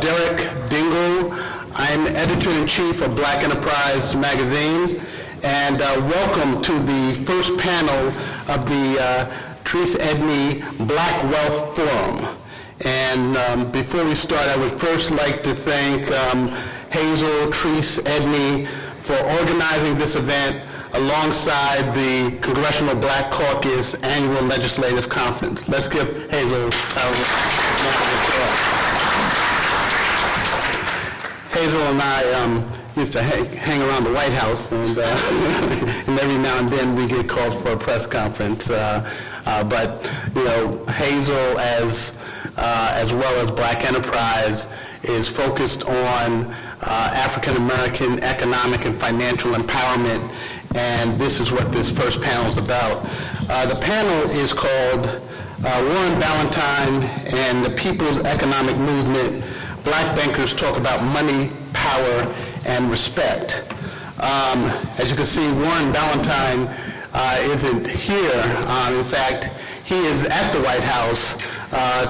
Derek Dingle. I'm editor-in-chief of Black Enterprise magazine, and welcome to the first panel of the Trice Edney Black Wealth Forum. And before we start, I would first like to thank Hazel, Trice, Edney for organizing this event alongside the Congressional Black Caucus Annual Legislative Conference. Let's give Hazel a round of applause. Hazel and I used to hang around the White House, and, and every now and then we get called for a press conference. But you know, Hazel, as well as Black Enterprise, is focused on African American economic and financial empowerment, and this is what this first panel is about. The panel is called Warren Ballantyne and the People's Economic Movement. Black bankers talk about money, power, and respect. As you can see, Warren Ballantyne isn't here. In fact, he is at the White House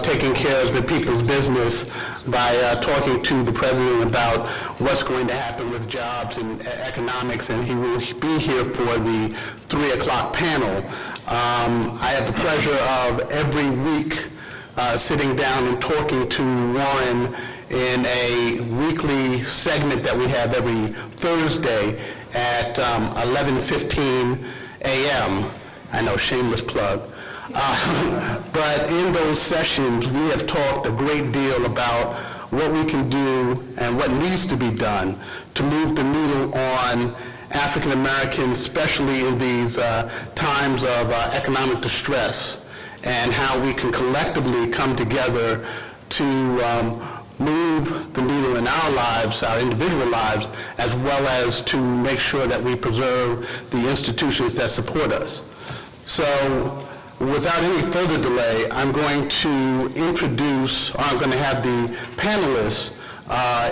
taking care of the people's business by talking to the president about what's going to happen with jobs and economics, and he will be here for the 3 o'clock panel. I have the pleasure of every week sitting down and talking to Warren in a weekly segment that we have every Thursday at 11:15 a.m. I know, shameless plug. But in those sessions, we have talked a great deal about what we can do and what needs to be done to move the needle on African Americans, especially in these times of economic distress, and how we can collectively come together to move the needle in our lives, our individual lives, as well as to make sure that we preserve the institutions that support us. So, without any further delay, I'm going to introduce, or I'm going to have the panelists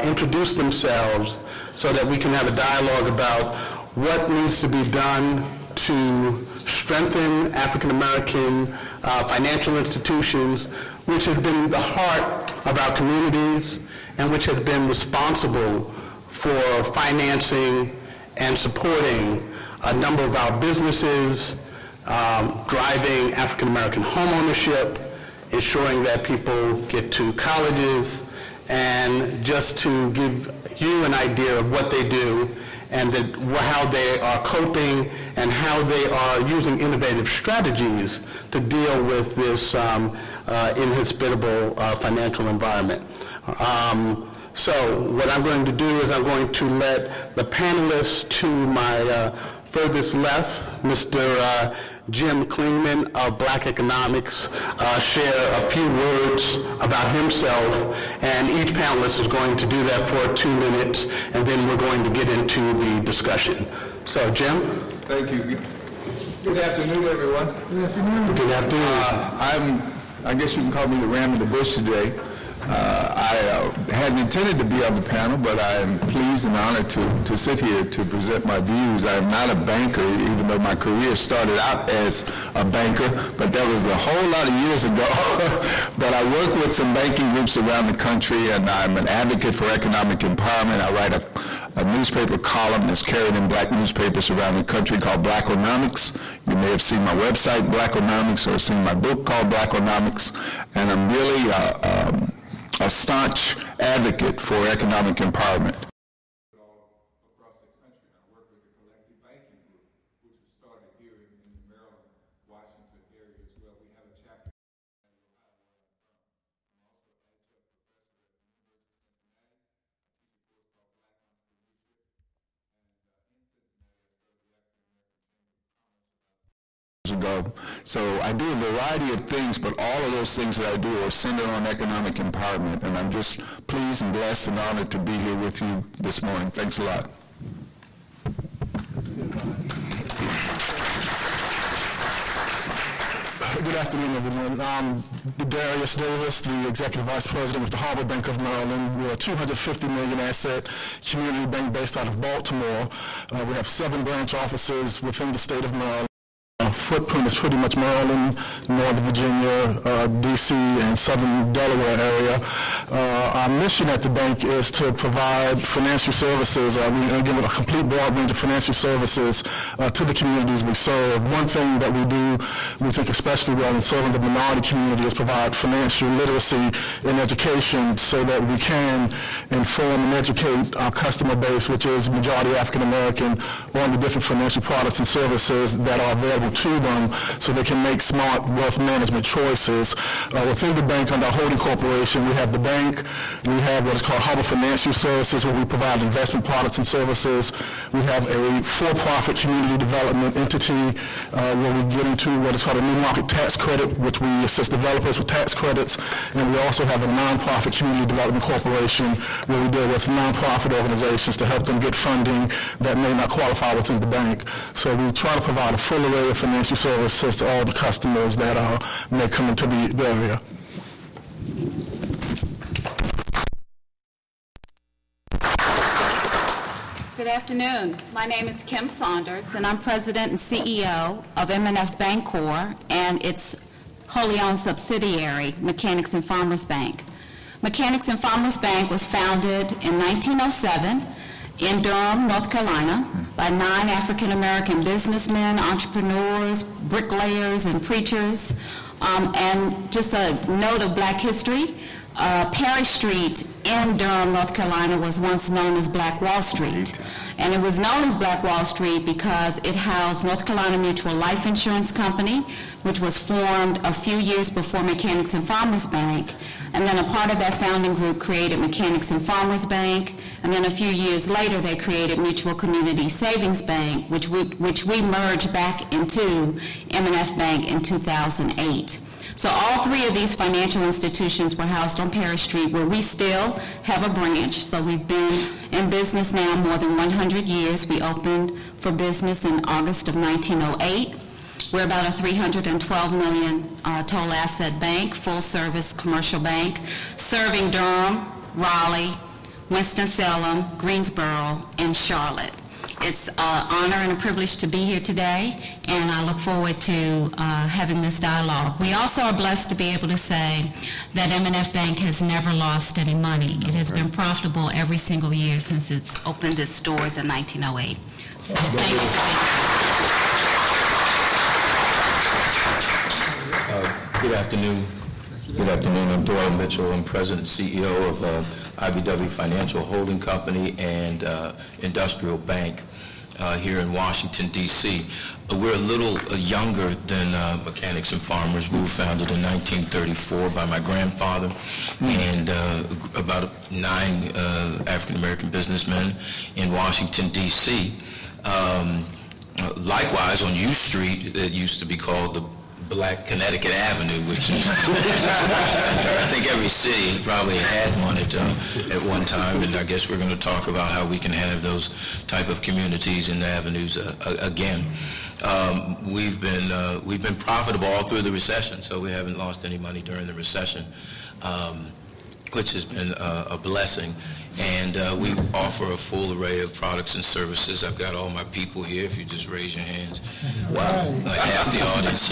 introduce themselves so that we can have a dialogue about what needs to be done to strengthen African American financial institutions, which have been the heart of our communities and which have been responsible for financing and supporting a number of our businesses, driving African American home ownership, ensuring that people get to colleges, and just to give you an idea of what they do and how they are coping and how they are using innovative strategies to deal with this inhospitable financial environment. So what I'm going to do is I'm going to let the panelists to my furthest left, Mr. Jim Klingman of Black Economics, share a few words about himself, and each panelist is going to do that for 2 minutes, and then we're going to get into the discussion. So, Jim? Thank you. Good afternoon, everyone. Good afternoon. Good afternoon. I guess you can call me the ram in the bush today. I hadn't intended to be on the panel, but I am pleased and honored to sit here to present my views. I am not a banker, even though my career started out as a banker, but that was a whole lot of years ago. But I work with some banking groups around the country, and I'm an advocate for economic empowerment. I write a newspaper column that's carried in black newspapers around the country called Blackonomics. You may have seen my website, Blackonomics, or seen my book called Blackonomics, and I'm really a staunch advocate for economic empowerment. Across the country, I work with the Collective Banking Group, which was started here in the Maryland, Washington area as well. We have a chapter in Ohio where I'm from. I'm also an adjunct professor at the University of Cincinnati. I teach a course called Black Entrepreneurship, and in Cincinnati I started the African American Chamber of Commerce about ago. So I do a variety of things, but all of those things that I do are centered on economic empowerment, and I'm just pleased and blessed and honored to be here with you this morning. Thanks a lot. Good afternoon, everyone. I'm Darius Davis, the Executive Vice President with the Harbor Bank of Maryland. We're a $250 million asset community bank based out of Baltimore. We have 7 branch offices within the state of Maryland. footprint is pretty much Maryland, Northern Virginia, D.C., and Southern Delaware area. Our mission at the bank is to provide financial services, we give a complete broad range of financial services to the communities we serve. One thing that we do, we think especially well in serving the minority community, is provide financial literacy and education so that we can inform and educate our customer base, which is majority African American, on the different financial products and services that are available to them so they can make smart wealth management choices. Within the bank, under our holding corporation, we have the bank, we have what is called Harbor Financial Services, where we provide investment products and services. We have a for-profit community development entity where we get into what is called a new market tax credit, which we assist developers with tax credits. And we also have a nonprofit community development corporation where we deal with nonprofit organizations to help them get funding that may not qualify within the bank. So we try to provide a full array of financial services to all the customers that may come into the area. Good afternoon. My name is Kim Saunders, and I'm President and CEO of M&F Bancorp and its wholly owned subsidiary, Mechanics and Farmers Bank. Mechanics and Farmers Bank was founded in 1907 in Durham, North Carolina, by 9 African-American businessmen, entrepreneurs, bricklayers, and preachers. And just a note of black history, Perry Street in Durham, North Carolina was once known as Black Wall Street. And it was known as Black Wall Street because it housed North Carolina Mutual Life Insurance Company, which was formed a few years before Mechanics and Farmers Bank. And then a part of that founding group created Mechanics and Farmers Bank. And then a few years later, they created Mutual Community Savings Bank, which we merged back into M&F Bank in 2008. So all 3 of these financial institutions were housed on Perry Street, where we still have a branch. So we've been in business now more than 100 years. We opened for business in August of 1908. We're about a $312 million total asset bank, full-service commercial bank, serving Durham, Raleigh, Winston-Salem, Greensboro, and Charlotte. It's an honor and a privilege to be here today, and I look forward to having this dialogue. We also are blessed to be able to say that M&F Bank has never lost any money. It has been profitable every single year since it's opened its doors in 1908. So thank you for being here. Good afternoon. Good afternoon. I'm Doyle Mitchell. I'm President and CEO of IBW Financial Holding Company and Industrial Bank here in Washington, D.C. We're a little younger than Mechanics and Farmers. We were founded in 1934 by my grandfather and about 9 African-American businessmen in Washington, D.C. Likewise, on U Street, it used to be called the Black Connecticut Avenue, which is, I think every city probably had one at one time, and I guess we're going to talk about how we can have those type of communities and avenues again. We've been profitable all through the recession, so we haven't lost any money during the recession, which has been a blessing. And we offer a full array of products and services. I've got all my people here, if you just raise your hands. Wow. Like half the audience.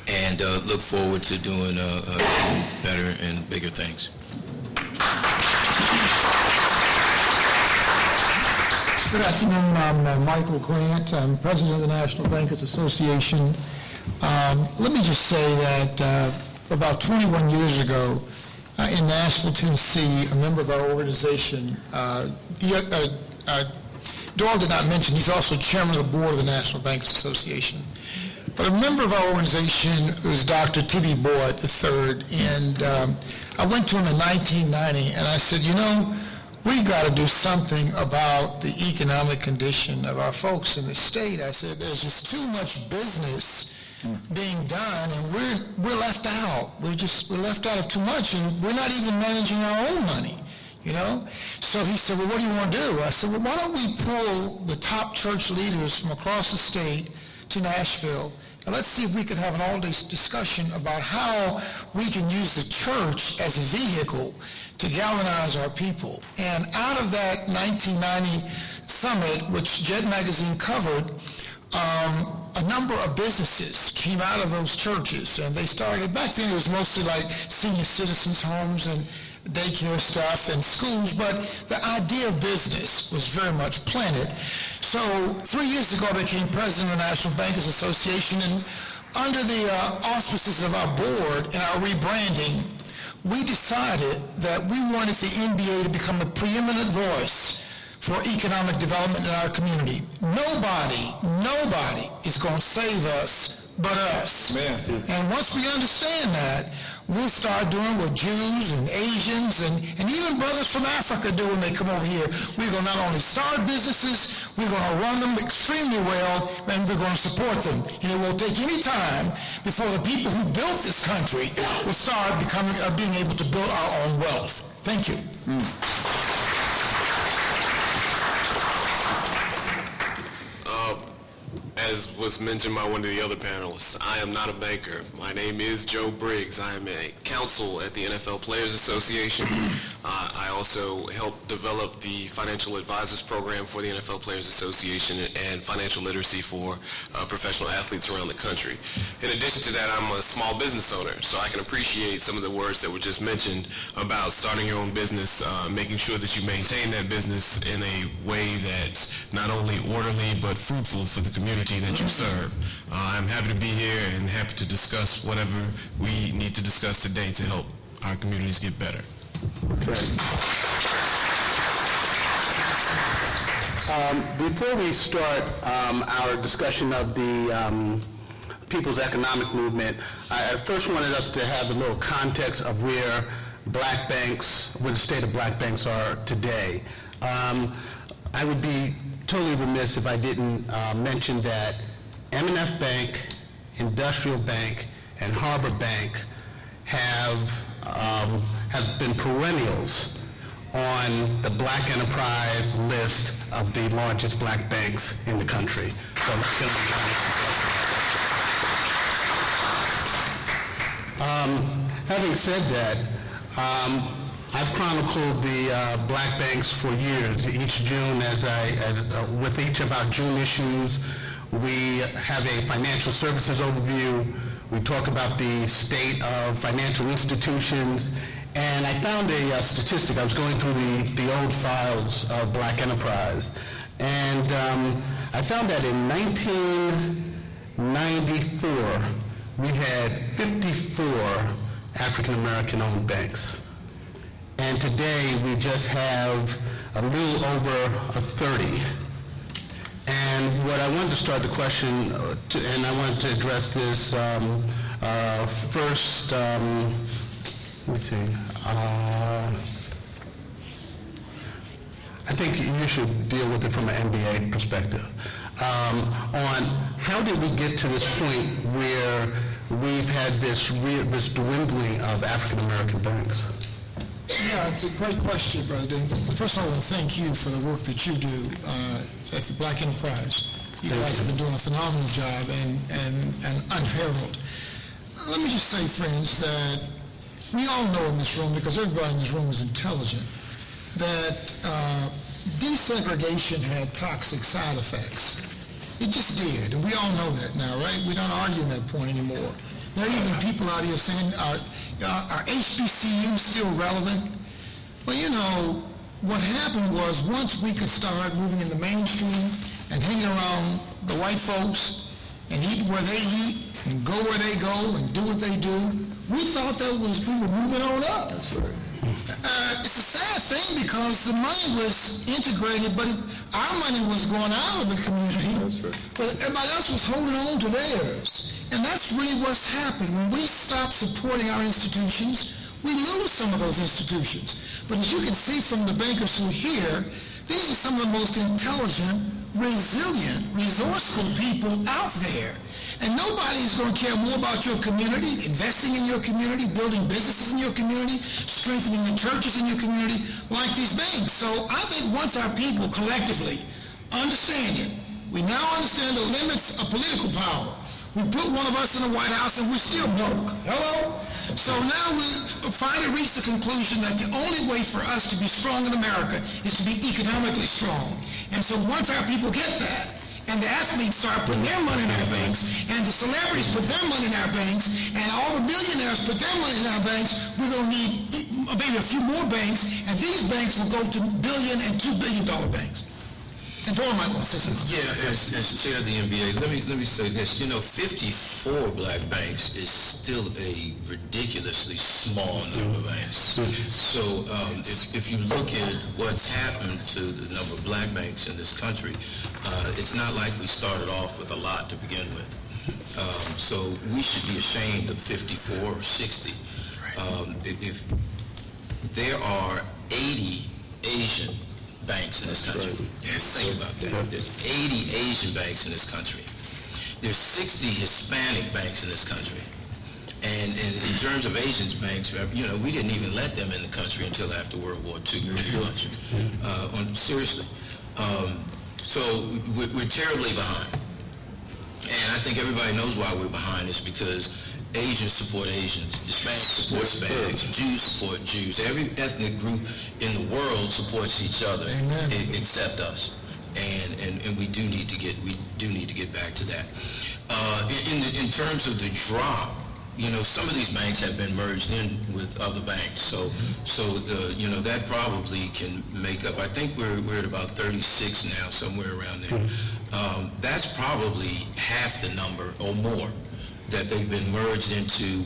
And look forward to doing even better and bigger things. Good afternoon. I'm Michael Grant. I'm president of the National Bankers Association. Let me just say that about 21 years ago, in Nashville, Tennessee, a member of our organization, Doyle did not mention, he's also chairman of the board of the National Bankers Association. But a member of our organization was Dr. T.B. Boyd III, and I went to him in 1990, and I said, you know, we've got to do something about the economic condition of our folks in the state. I said, there's just too much business being done, and we're left out. We're left out of too much, and we're not even managing our own money, you know? So he said, well, what do you want to do? I said, well, why don't we pull the top church leaders from across the state to Nashville, and let's see if we could have an all-day discussion about how we can use the church as a vehicle to galvanize our people. And out of that 1990 summit, which Jet Magazine covered, a number of businesses came out of those churches, and they started, back then it was mostly like senior citizens' homes and daycare stuff and schools, but the idea of business was very much planted. So 3 years ago, I became president of the National Bankers Association, and under the auspices of our board and our rebranding, we decided that we wanted the NBA to become a preeminent voice for economic development in our community. Nobody is going to save us but us. Man. And once we understand that, we'll start doing what Jews and Asians and even brothers from Africa do when they come over here. We're going to not only start businesses, we're going to run them extremely well, and we're going to support them. And it won't take any time before the people who built this country will start being able to build our own wealth. Thank you. As was mentioned by one of the other panelists, I am not a banker. My name is Joe Briggs. I am a counsel at the NFL Players Association. I also helped develop the Financial Advisors Program for the NFL Players Association and financial literacy for professional athletes around the country. In addition to that, I'm a small business owner, so I can appreciate some of the words that were just mentioned about starting your own business, making sure that you maintain that business in a way that's not only orderly but fruitful for the community that you serve. I'm happy to be here and happy to discuss whatever we need to discuss today to help our communities get better. Okay. Before we start our discussion of the People's Economic Movement, I first wanted us to have a little context of where black banks, where the state of black banks are today. I would be totally remiss if I didn't mention that M&F Bank, Industrial Bank, and Harbor Bank have been perennials on the Black Enterprise list of the largest black banks in the country. So having said that, I've chronicled the black banks for years. Each June, with each of our June issues, we have a financial services overview. We talk about the state of financial institutions. And I found a statistic. I was going through the old files of Black Enterprise. And I found that in 1994, we had 54 African-American owned banks. And today we just have a little over 30. And what I wanted to start the question, and I wanted to address this first, let me see, I think you should deal with it from an MBA perspective, on how did we get to this point where we've had this dwindling of African-American banks? Yeah, it's a great question, Brother Dean. First of all, I want to thank you for the work that you do at the Black Enterprise. You guys have been doing a phenomenal job and unheralded. Let me just say, friends, that we all know in this room, because everybody in this room is intelligent, that desegregation had toxic side effects. It just did, and we all know that now, right? We don't argue that point anymore. There are even people out here saying, are HBCUs still relevant? Well, you know, what happened was once we could start moving in the mainstream and hanging around the white folks and eat where they eat and go where they go and do what they do, we thought that we were moving on up. That's right. It's a sad thing because the money was integrated, but our money was going out of the community. That's right. But everybody else was holding on to theirs. And that's really what's happened. When we stop supporting our institutions, we lose some of those institutions. But as you can see from the bankers who are here, these are some of the most intelligent, resilient, resourceful people out there. And nobody is going to care more about your community, investing in your community, building businesses in your community, strengthening the churches in your community, like these banks. So I think once our people collectively understand it, we now understand the limits of political power. We put one of us in the White House and we're still broke. Hello? So now we finally reached the conclusion that the only way for us to be strong in America is to be economically strong. And so once our people get that, and the athletes start putting their money in our banks, and the celebrities put their money in our banks, and all the millionaires put their money in our banks, we're going to need maybe a few more banks, and these banks will go to $1 billion and $2 billion banks. And Dora might want to say something. Yeah, as chair of the NBA, let me say this. 54 black banks is still a ridiculously small number of banks. So if you look at what's happened to the number of black banks in this country, it's not like we started off with a lot to begin with. So we should be ashamed of 54 or 60. If there are 80 Asian banks in this country. Yes. Think about that. There's 80 Asian banks in this country. There's 60 Hispanic banks in this country. And in terms of Asian banks, we didn't even let them in the country until after World War II, pretty much. Seriously. So we're terribly behind. And I think everybody knows why we're behind. It's because Asians support Asians, Hispanics support Hispanics, Jews support Jews. Every ethnic group in the world supports each other, except us. And we do need to get back to that. In terms of the drop, some of these banks have been merged in with other banks, so that probably can make up. I think we're at about 36 now, somewhere around there. That's probably half the number or more that they've been merged into.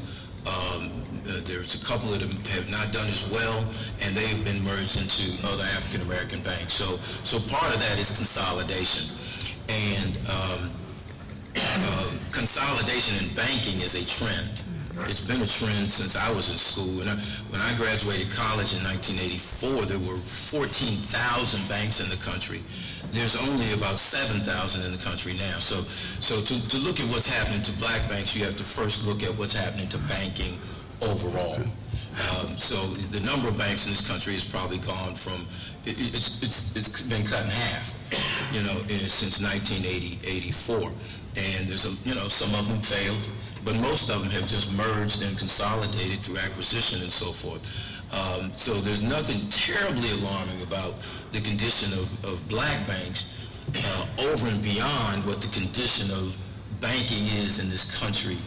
There's a couple of them have not done as well, and they've been merged into other African American banks. So part of that is consolidation, and consolidation in banking is a trend. It's been a trend since I was in school. When I graduated college in 1984, there were 14,000 banks in the country. There's only about 7,000 in the country now. So to look at what's happening to black banks, you have to first look at what's happening to banking overall. So the number of banks in this country has probably gone from, it's been cut in half, since 1984. And there's some of them failed, but most of them have just merged and consolidated through acquisition and so forth. So there's nothing terribly alarming about the condition of black banks over and beyond what the condition of banking is in this country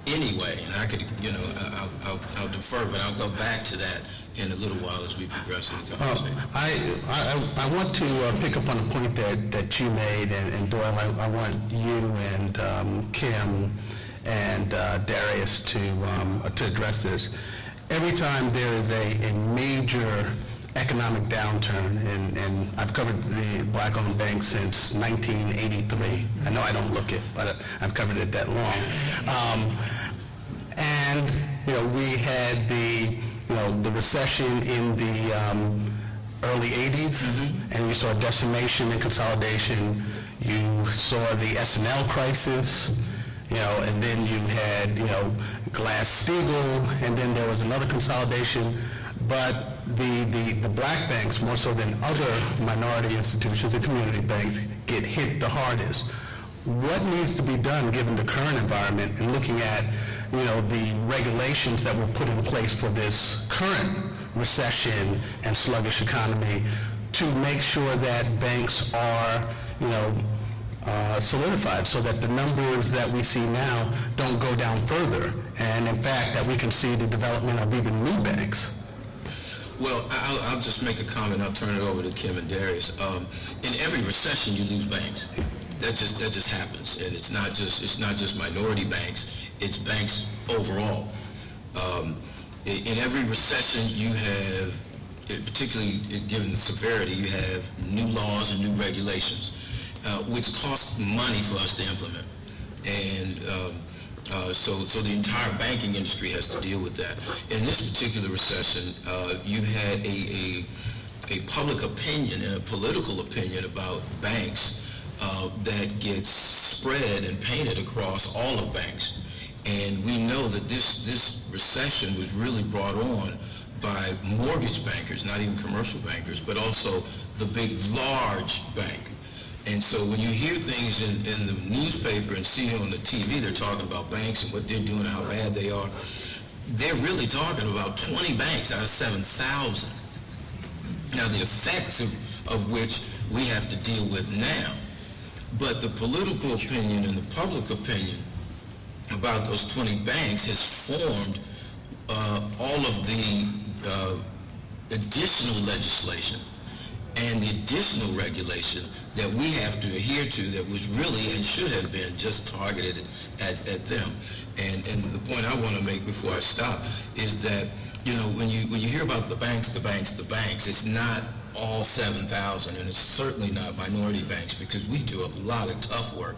anyway. And I could, I'll defer, but I'll go back to that in a little while as we progress in the conversation. I want to pick up on a point that you made, and Doyle, I want you and Kim and Darius to address this. Every time there is a major economic downturn, and I've covered the black-owned bank since 1983. I know I don't look it, but I've covered it that long. And we had the recession in the early 80s, and we saw decimation and consolidation. You saw the S&L crisis. And then you had, Glass-Steagall, and then there was another consolidation. But the black banks, more so than other minority institutions, the community banks, get hit the hardest. What needs to be done given the current environment and looking at, the regulations that were put in place for this current recession and sluggish economy to make sure that banks are, solidified so that the numbers that we see now don't go down further, and in fact that we can see the development of even new banks? Well, I'll just make a comment. I'll turn it over to Kim and Darius. In every recession, you lose banks. That just happens, and it's not just minority banks. It's banks overall. In every recession, you have, particularly given the severity, you have new laws and new regulations, which cost money for us to implement. And so the entire banking industry has to deal with that. In this particular recession, you had a public opinion and a political opinion about banks that gets spread and painted across all of banks. And we know that this recession was really brought on by mortgage bankers, not even commercial bankers, but also the big, large bank. And so when you hear things in the newspaper and see on the TV, they're talking about banks and what they're doing and how bad they are, they're really talking about 20 banks out of 7,000. Now, the effects of which we have to deal with now. But the political opinion and the public opinion about those 20 banks has formed all of the additional legislation and the additional regulation that we have to adhere to that was really and should have been just targeted at them. And the point I want to make before I stop is that, you know, when you hear about the banks, it's not all 7,000, and it's certainly not minority banks, because we do a lot of tough work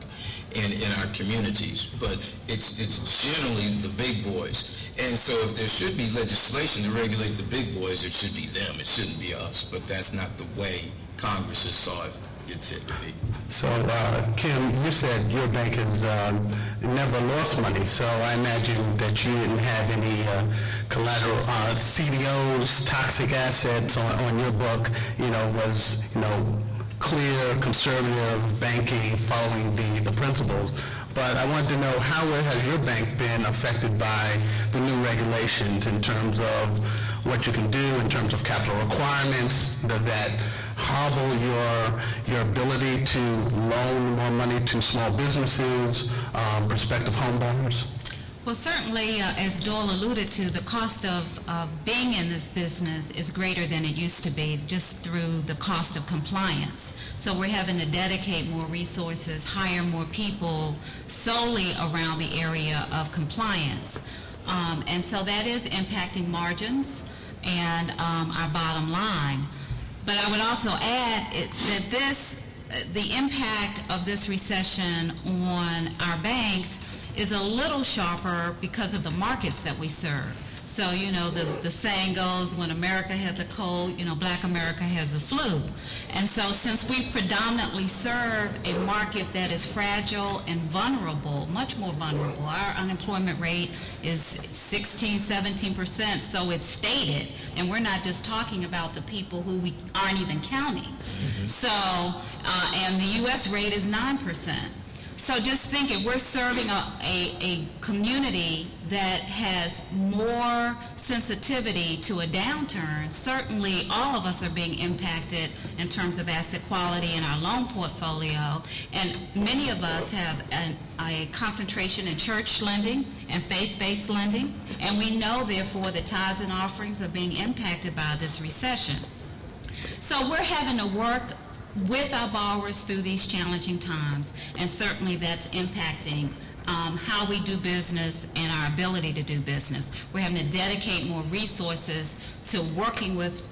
in our communities, but it's generally the big boys. And so if there should be legislation to regulate the big boys, it should be them. It shouldn't be us, but that's not the way Congress has saw it fit to be. So, Kim, you said your bank has never lost money, so I imagine that you didn't have any collateral, CDOs, toxic assets on your book, was, clear, conservative banking, following the principles. But I wanted to know, how has your bank been affected by the new regulations in terms of what you can do, in terms of capital requirements? Does that hobble your ability to loan more money to small businesses, prospective home buyers? Well, certainly, as Doyle alluded to, the cost of being in this business is greater than it used to be, just through the cost of compliance. So we're having to dedicate more resources, hire more people solely around the area of compliance. And so that is impacting margins and our bottom line. But I would also add that the impact of this recession on our banks is a little sharper because of the markets that we serve. So, the saying goes, when America has a cold, Black America has a flu. And so since we predominantly serve a market that is fragile and vulnerable, much more vulnerable, our unemployment rate is 16, 17%, so it's stated, and we're not just talking about the people who we aren't even counting. Mm-hmm. So, and the U.S. rate is 9%. So just think, if we're serving a community that has more sensitivity to a downturn, certainly all of us are being impacted in terms of asset quality in our loan portfolio. And many of us have a concentration in church lending and faith-based lending. And we know, therefore, that tithes and offerings are being impacted by this recession. So we're having to work with our borrowers through these challenging times, and certainly that's impacting how we do business and our ability to do business. We're having to dedicate more resources to working with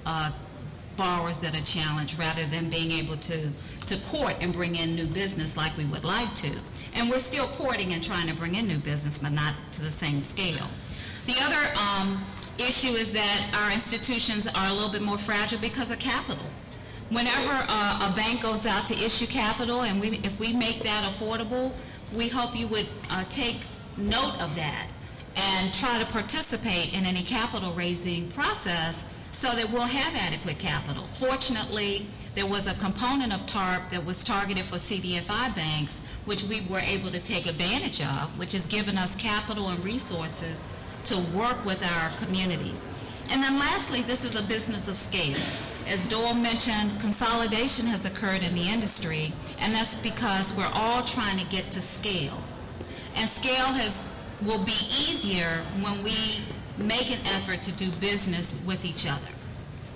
borrowers that are challenged, rather than being able to court and bring in new business like we would like to. And we're still courting and trying to bring in new business, but not to the same scale. The other issue is that our institutions are a little bit more fragile because of capital. Whenever a bank goes out to issue capital, and if we make that affordable, we hope you would take note of that and try to participate in any capital raising process so that we'll have adequate capital. Fortunately, there was a component of TARP that was targeted for CDFI banks, which we were able to take advantage of, which has given us capital and resources to work with our communities. And then lastly, this is a business of scale. As Doyle mentioned, consolidation has occurred in the industry, and that's because we're all trying to get to scale. And scale will be easier when we make an effort to do business with each other,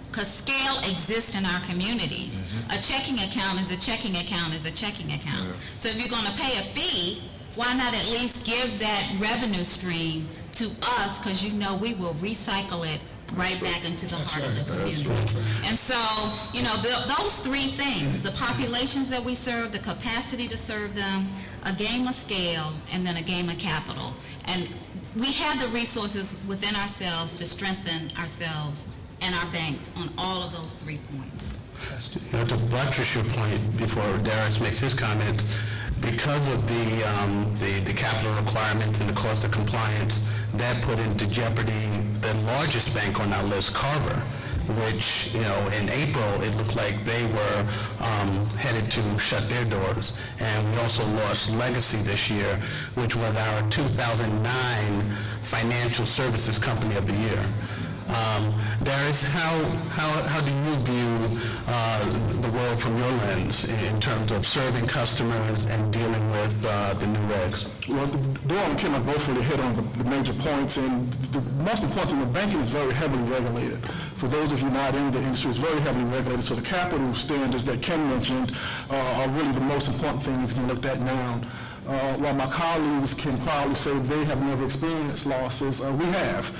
because scale exists in our communities. Mm-hmm. A checking account is a checking account is a checking account. Yeah. So if you're going to pay a fee, why not at least give that revenue stream to us, because we will recycle it right back into the heart of the community. And so, those three things, the populations that we serve, the capacity to serve them, a game of scale, and then a game of capital. And we have the resources within ourselves to strengthen ourselves and our banks on all of those 3 points. To buttress your point before Darius makes his comment, because of the capital requirements and the cost of compliance, that put into jeopardy the largest bank on our list, Carver, which, in April, it looked like they were headed to shut their doors. And we also lost Legacy this year, which was our 2009 Financial Services Company of the Year. Darius, how do you view the world from your lens in terms of serving customers and dealing with the new regs? Well, Doyle and Kim have both really hit on the major points, and the most important thing, the banking is very heavily regulated. For those of you not in the industry, it's very heavily regulated, so the capital standards that Kim mentioned are really the most important things being looked at now. While my colleagues can proudly say they have never experienced losses, we have.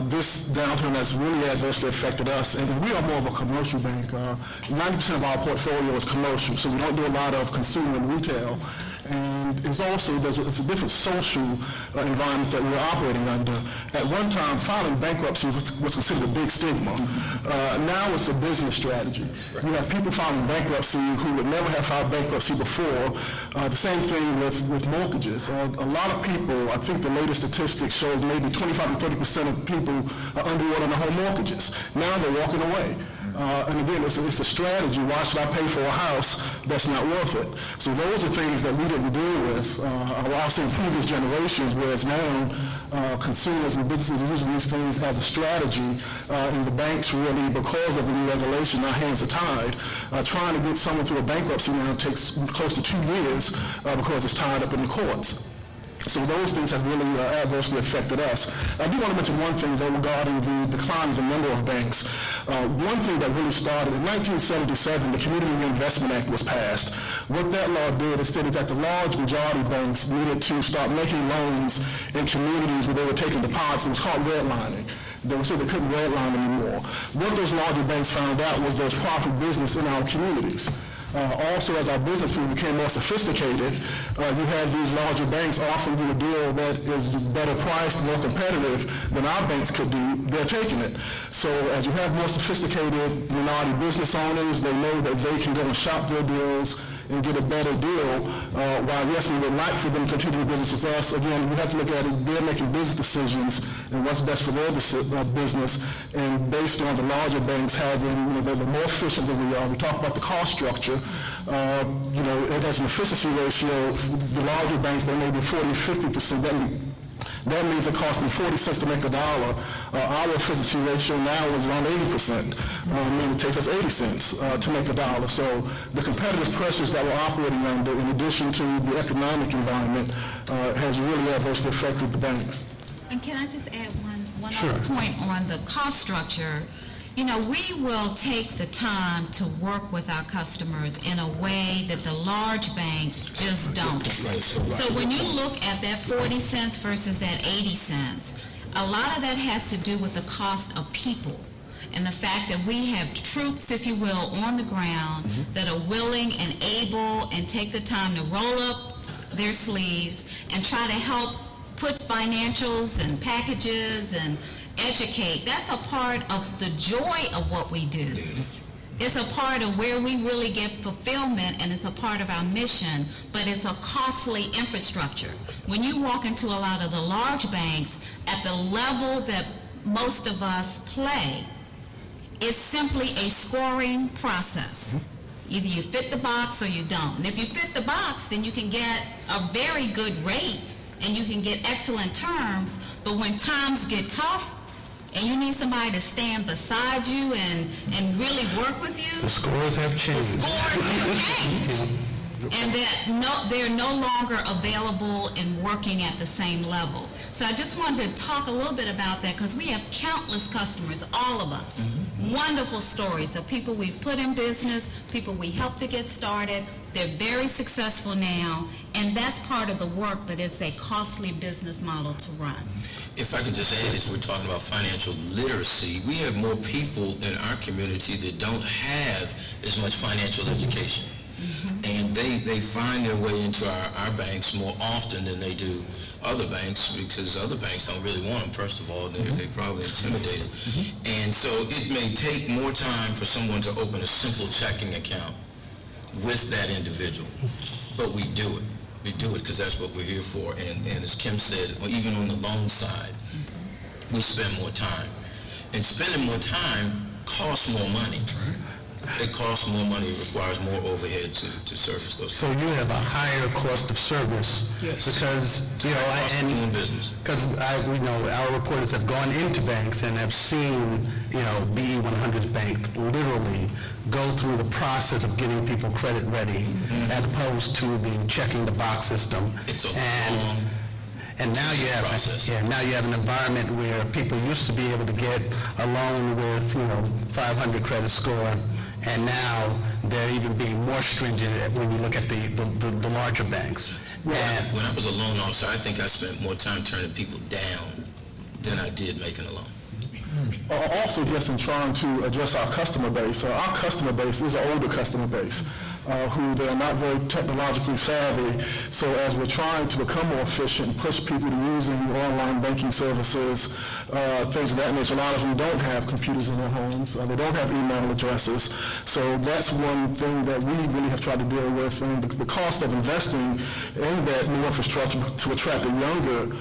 This downturn has really adversely affected us, and we are more of a commercial bank. 90% of our portfolio is commercial, so we don't do a lot of consumer and retail. And it's also, it's a different social environment that we're operating under. At one time, filing bankruptcy was considered a big stigma. Now it's a business strategy. You have people filing bankruptcy who would never have filed bankruptcy before. The same thing with mortgages. A lot of people, I think the latest statistics show maybe 25 to 30% of people are underwater on their home mortgages. Now they're walking away. And again, it's a strategy. Why should I pay for a house that's not worth it? So those are things that we didn't deal with, I'll say in previous generations, whereas now consumers and businesses are using these things as a strategy, and the banks really, because of the new regulation, our hands are tied. Trying to get someone through a bankruptcy now takes close to 2 years because it's tied up in the courts. So those things have really adversely affected us. I do want to mention one thing, though, regarding the decline of the number of banks. One thing that really started, in 1977, the Community Reinvestment Act was passed. What that law did is stated that the large majority of banks needed to start making loans in communities where they were taking deposits. It was called redlining. They said they couldn't redline anymore. What those larger banks found out was there was profit business in our communities. Also, as our business people became more sophisticated, you had these larger banks offering you a deal that is better priced, more competitive than our banks could do. They're taking it. So as you have more sophisticated minority business owners, they know that they can go and shop their deals and get a better deal. While yes, we would like for them to continue to do business with us, again, we have to look at it, they're making business decisions and what's best for their business. And based on the larger banks having, they're more efficient than we are. We talk about the cost structure. It has an efficiency ratio. The larger banks, they may be 40, 50%. That means it costs them 40 cents to make a dollar. Our efficiency ratio now is around 80%. Meaning it takes us 80 cents to make a dollar. So the competitive pressures that we're operating under, in addition to the economic environment, has really adversely affected the banks. And can I just add one Sure. other point on the cost structure? We will take the time to work with our customers in a way that the large banks just don't. So when you look at that 40 cents versus that 80 cents, a lot of that has to do with the cost of people and the fact that we have troops, if you will, on the ground that are willing and able and take the time to roll up their sleeves and try to help put financials and packages and educate. That's a part of the joy of what we do. It's a part of where we really get fulfillment, and it's a part of our mission, but it's a costly infrastructure. When you walk into a lot of the large banks, at the level that most of us play, it's simply a scoring process. Either you fit the box or you don't. And if you fit the box, then you can get a very good rate and you can get excellent terms, but when times get tough, and you need somebody to stand beside you and really work with you. The scores have changed. The scores have changed. And that they're no longer available and working at the same level. So I just wanted to talk a little bit about that because we have countless customers, all of us. Wonderful stories of people we've put in business, people we helped to get started. They're very successful now, and that's part of the work, but it's a costly business model to run. If I could just add, as we're talking about financial literacy, we have more people in our community that don't have as much financial education. And they find their way into our banks more often than they do other banks, because other banks don't really want them, first of all. They're probably intimidated. And so it may take more time for someone to open a simple checking account with that individual. But we do it. We do it because that's what we're here for. And as Kim said, even on the loan side, we spend more time. And spending more time costs more money. It costs more money, it requires more overhead to service those. So you have a higher cost of service? Yes. Because, Cost of doing business. Because our reporters have gone into banks and have seen, BE 100 Bank literally go through the process of getting people credit ready, as opposed to the checking the box system. It's a long And now you have process. now you have an environment where people used to be able to get a loan with 500 credit score, and now they're even being more stringent when you look at the larger banks. And When I was a loan officer, I think I spent more time turning people down than I did making a loan. Also, just in trying to address our customer base, our customer base is an older customer base who they are not very technologically savvy. So as we're trying to become more efficient and push people to using online banking services, things of that nature, a lot of them don't have computers in their homes. They don't have email addresses. So that's one thing that we really have tried to deal with. And the cost of investing in that new infrastructure to attract a younger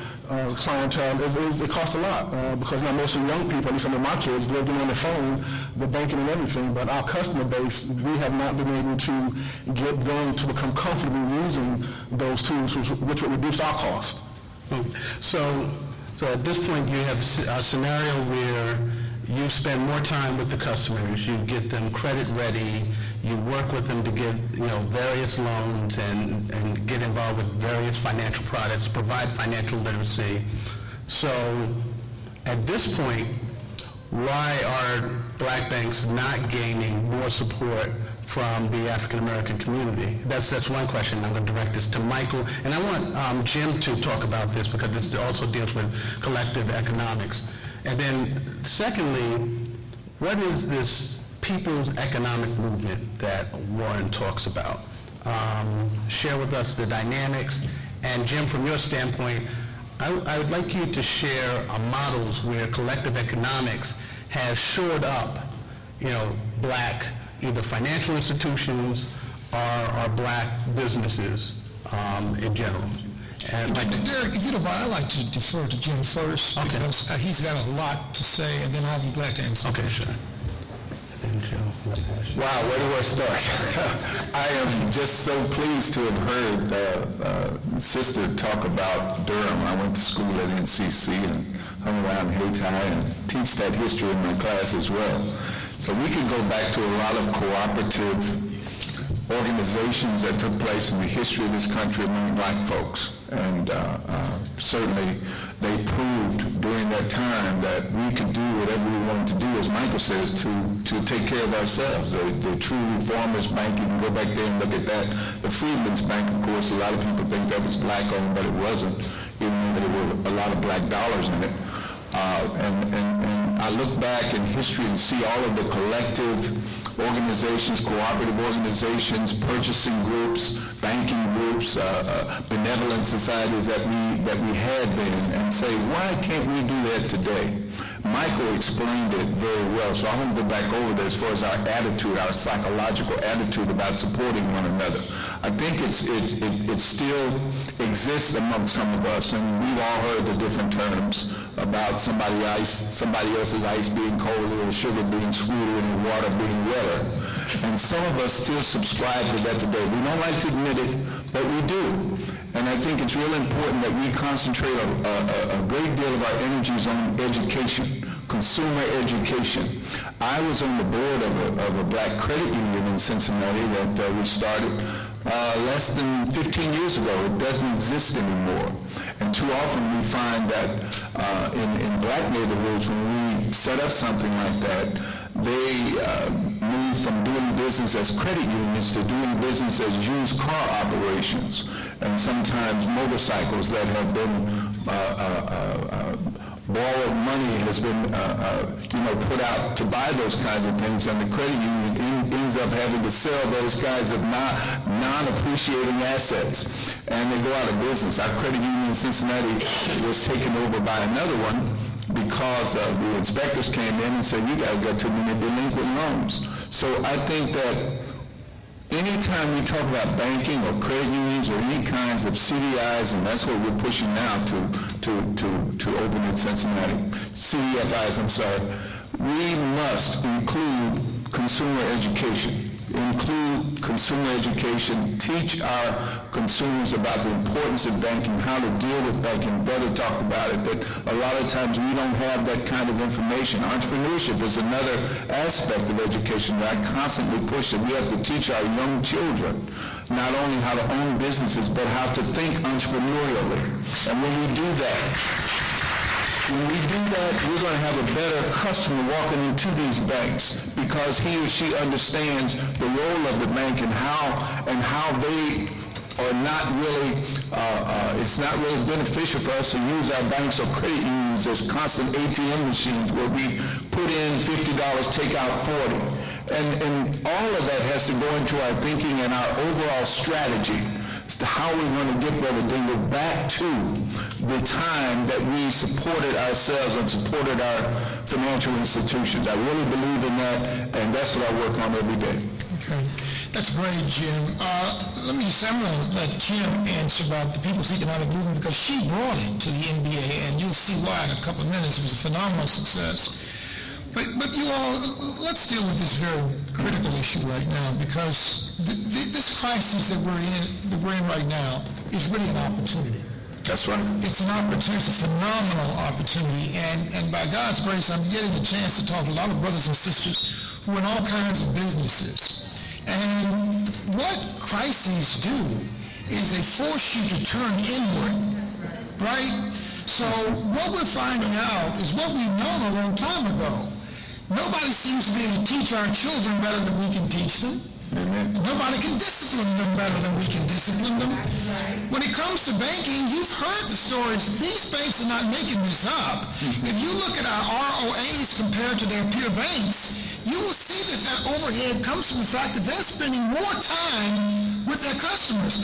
clientele, it costs a lot because now most of the young people, at least some of my kids, they're getting on their phone, the banking and everything, but our customer base, we have not been able to get them to become comfortable using those tools, which would reduce our cost. So at this point, you have a scenario where you spend more time with the customers, you get them credit ready, you work with them to get various loans and get involved with various financial products, provide financial literacy. So at this point, why are black banks not gaining more support from the African American community? That's one question. I'm going to direct this to Michael, and I want Jim to talk about this because this also deals with collective economics. And then secondly, what is this people's economic movement that Warren talks about? Share with us the dynamics. And Jim, from your standpoint, I would like you to share models where collective economics has shored up, black either financial institutions or black businesses in general. And Derek, if you don't mind, I'd like to defer to Jim first, Okay. because he's got a lot to say, and then I'll be glad to answer. Okay, sure. Wow, where do I start? I am just so pleased to have heard Sister talk about Durham. I went to school at NCC and hung around Hayti and teach that history in my class as well. So we can go back to a lot of cooperative organizations that took place in the history of this country among black folks. And certainly they proved during that time that we could do whatever we wanted to do, as Michael says, to take care of ourselves. The true reformers bank, you can go back there and look at that. The Freedmen's Bank, of course, a lot of people think that was black owned, but it wasn't, even though there were a lot of black dollars in it. And I look back in history and see all of the collective organizations, cooperative organizations, purchasing groups, banking groups, benevolent societies that we had then, and say, why can't we do that today? Michael explained it very well, so I want to go back over there as far as our attitude, our psychological attitude about supporting one another. I think it still exists among some of us, and we've all heard the different terms about somebody else's ice being colder, or sugar being sweeter, and the water being wetter. And some of us still subscribe to that today. We don't like to admit it, but we do. And I think it's really important that we concentrate a great deal of our energies on education, consumer education. I was on the board of a black credit union in Cincinnati that we started less than 15 years ago. It doesn't exist anymore. And too often we find that in black neighborhoods, when we set up something like that, they move from doing business as credit unions to doing business as used car operations, and sometimes motorcycles that have been borrowed money has been put out to buy those kinds of things, and the credit union ends up having to sell those kinds of non-appreciating assets, and they go out of business. Our credit union in Cincinnati was taken over by another one because the inspectors came in and said, you guys got too many delinquent loans. So I think that anytime we talk about banking or credit unions or any kinds of CDIs, and that's what we're pushing now to open in Cincinnati, CDFIs, I'm sorry, we must include consumer education. Include consumer education, teach our consumers about the importance of banking, how to deal with banking. Brother talked about it, but a lot of times we don't have that kind of information. Entrepreneurship is another aspect of education that I constantly push, that we have to teach our young children not only how to own businesses, but how to think entrepreneurially. And when we do that, we're going to have a better customer walking into these banks because he or she understands the role of the bank and how they are not really, it's not really beneficial for us to use our banks or credit unions as constant ATM machines where we put in $50, take out 40. And all of that has to go into our thinking and our overall strategy as to how we want to get Brother Dingle back to the time that we supported ourselves and supported our financial institutions. I really believe in that, and that's what I work on every day. Okay. That's great, Jim. Let me just, I'm going to let Kim answer about the People's Economic Movement because she brought it to the NBA, and you'll see why in a couple of minutes. It was a phenomenal success. But you all, let's deal with this very critical issue right now because this crisis that we're in right now is really an opportunity. That's right. It's an opportunity. It's a phenomenal opportunity, and by God's grace, I'm getting a chance to talk to a lot of brothers and sisters who are in all kinds of businesses. And what crises do is they force you to turn inward, right? So what we're finding out is what we've known a long time ago. Nobody seems to be able to teach our children better than we can teach them. Amen. Nobody can discipline them better than we can discipline them. When it comes to banking, you've heard the stories. These banks are not making this up. If you look at our ROAs compared to their peer banks, you will see that overhead comes from the fact that they're spending more time with their customers.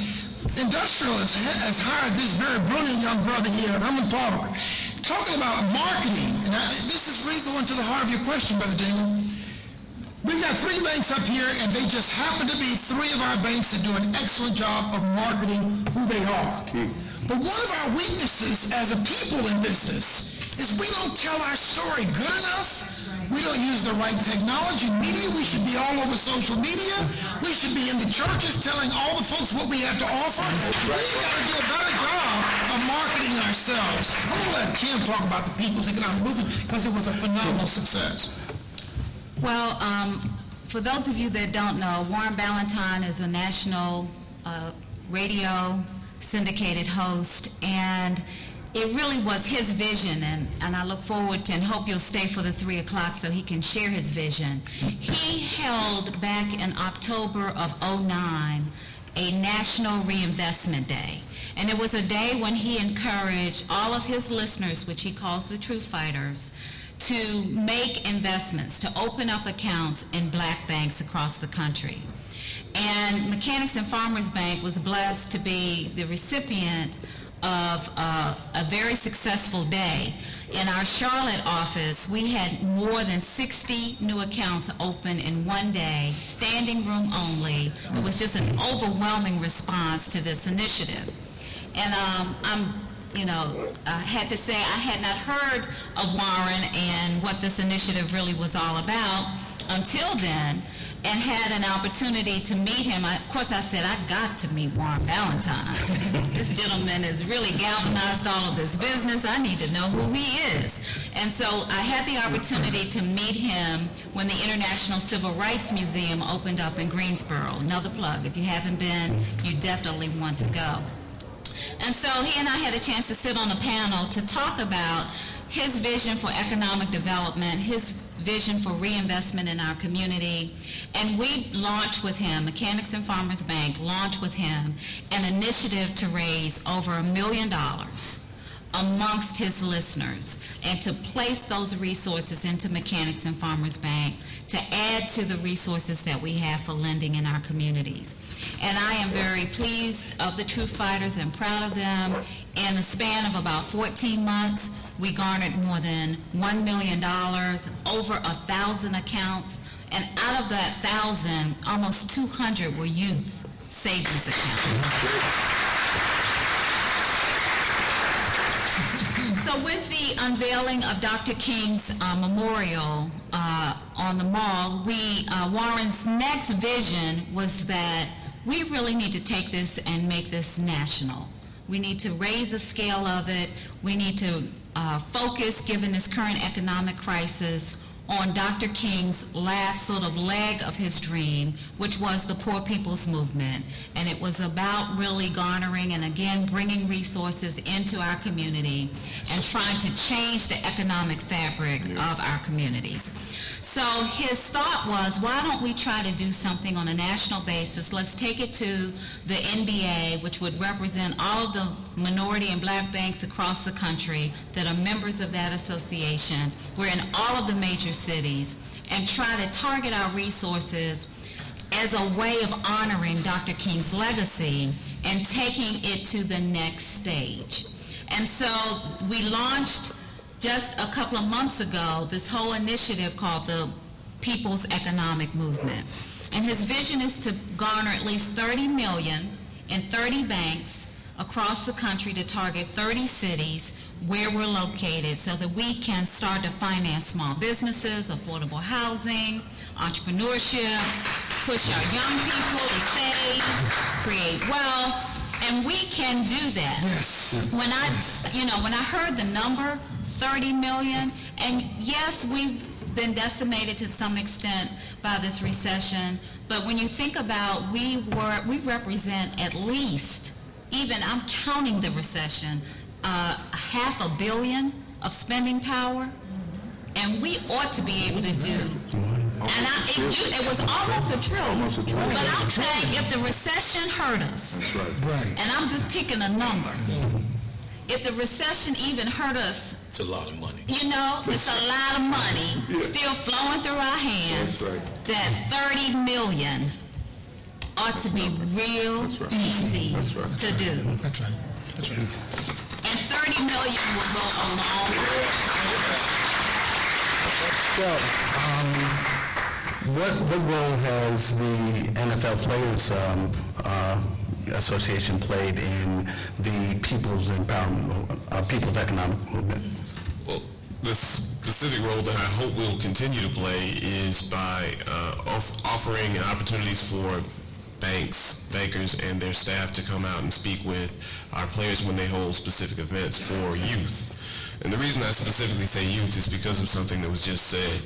Industrial has hired this very brilliant young brother here, Herman Parker, talking about marketing. And this is really going to the heart of your question, Brother Dingle. We've got 3 banks up here, and they just happen to be 3 of our banks that do an excellent job of marketing who they are. But one of our weaknesses as a people in business is we don't tell our story good enough. We don't use the right technology, media. We should be all over social media. We should be in the churches telling all the folks what we have to offer. We've got to do a better job of marketing ourselves. I'm going to let Kim talk about the People's Economic Movement because it was a phenomenal success. Well, for those of you that don't know, Warren Ballantyne is a national radio syndicated host, and it really was his vision, and I look forward to and hope you'll stay for the 3 o'clock so he can share his vision. He held back in October of '09 a National Reinvestment Day, and it was a day when he encouraged all of his listeners, which he calls the True Fighters, to make investments, to open up accounts in black banks across the country. And Mechanics and Farmers Bank was blessed to be the recipient of a very successful day. In our Charlotte office, we had more than 60 new accounts open in one day, standing room only. It was just an overwhelming response to this initiative. And I had to say I had not heard of Warren and what this initiative really was all about until then, and had an opportunity to meet him. Of course, I said, I got to meet Warren Ballantyne. This gentleman has really galvanized all of this business. I need to know who he is. And so I had the opportunity to meet him when the International Civil Rights Museum opened up in Greensboro. Another plug. If you haven't been, you definitely want to go. And so he and I had a chance to sit on a panel to talk about his vision for economic development, his vision for reinvestment in our community. And we launched with him, Mechanics and Farmers Bank launched with him an initiative to raise over $1 million amongst his listeners and to place those resources into Mechanics and Farmers Bank to add to the resources that we have for lending in our communities. And I am very pleased of the True Fighters and proud of them. In the span of about 14 months, we garnered more than $1 million, over 1,000 accounts, and out of that 1,000, almost 200 were youth savings accounts. So with the unveiling of Dr. King's memorial on the mall, Warren's next vision was that we really need to take this and make this national. We need to raise the scale of it. We need to focus, given this current economic crisis, on Dr. King's last sort of leg of his dream, which was the Poor People's Movement. And it was about really garnering and, again, bringing resources into our community and trying to change the economic fabric of our communities. So his thought was, why don't we try to do something on a national basis? Let's take it to the NBA, which would represent all of the minority and black banks across the country that are members of that association. We're in all of the major cities, and try to target our resources as a way of honoring Dr. King's legacy and taking it to the next stage. And so we launched just a couple of months ago this whole initiative called the People's Economic Movement. And his vision is to garner at least $30 million in 30 banks across the country to target 30 cities where we're located so that we can start to finance small businesses, affordable housing, entrepreneurship, push our young people to save, create wealth, and we can do that. Yes. When I heard the number, 30 million, and yes, we've been decimated to some extent by this recession, but when you think about we represent at least, even I'm counting the recession, $500 million of spending power, and we ought to be able to do. And it was almost a trillion. But I'm saying if the recession hurt us, and I'm just picking a number, if the recession even hurt us, It's a lot of money. it's a lot of money still flowing through our hands. That 30 million ought to be real easy to do. That's right. That's right. And 30 million will go a long way. What role has the NFL Players Association played in the People's Empowerment, People's Economic Movement? Well, the specific role that I hope we'll continue to play is by offering opportunities for bankers and their staff to come out and speak with our players when they hold specific events for youth. And the reason I specifically say youth is because of something that was just said,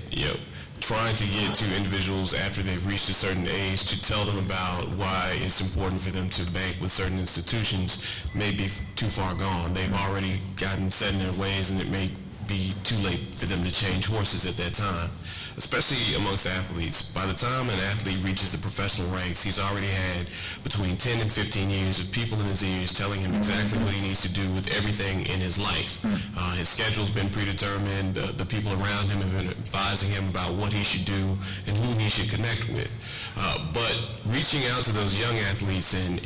trying to get to individuals after they've reached a certain age to tell them about why it's important for them to bank with certain institutions may be too far gone. They've already gotten set in their ways, and it may be too late for them to change horses at that time, especially amongst athletes. By the time an athlete reaches the professional ranks, he's already had between 10 and 15 years of people in his ears telling him exactly what he needs to do with everything in his life. His schedule's been predetermined. The people around him have been advising him about what he should do and who he should connect with. But reaching out to those young athletes in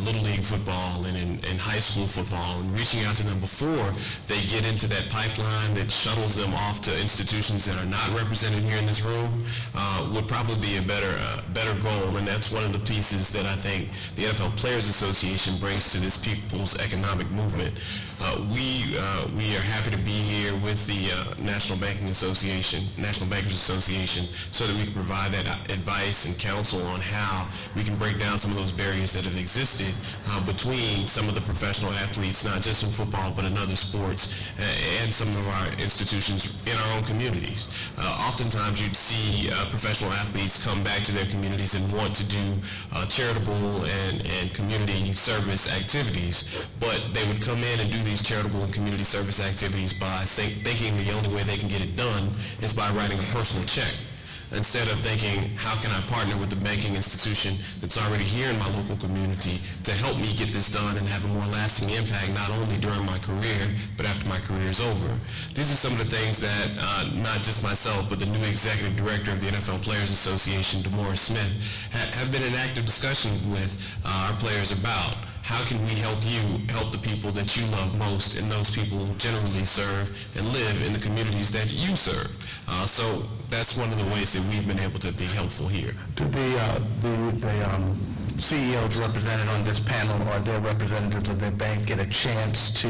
Little League football and in high school football, and reaching out to them before they get into that pipeline that shuttles them off to institutions that are not represented here in this room would probably be a better goal, and that's one of the pieces that I think the NFL Players Association brings to this People's Economic Movement. We are happy to be here with the National Bankers Association, so that we can provide that advice and counsel on how we can break down some of those barriers that have existed between some of the professional athletes, not just in football, but in other sports, and some of our institutions in our own communities. Oftentimes you'd see professional athletes come back to their communities and want to do charitable and community service activities, but they would come in and do these charitable and community service activities by thinking the only way they can get it done is by writing a personal check, instead of thinking, how can I partner with the banking institution that's already here in my local community to help me get this done and have a more lasting impact, not only during my career, but after my career is over. These are some of the things that not just myself, but the new executive director of the NFL Players Association, DeMaurice Smith, have been in active discussion with our players about. How can we help you help the people that you love most, and those people generally serve and live in the communities that you serve? So that's one of the ways that we've been able to be helpful here. Do the CEOs represented on this panel or their representatives of their bank get a chance to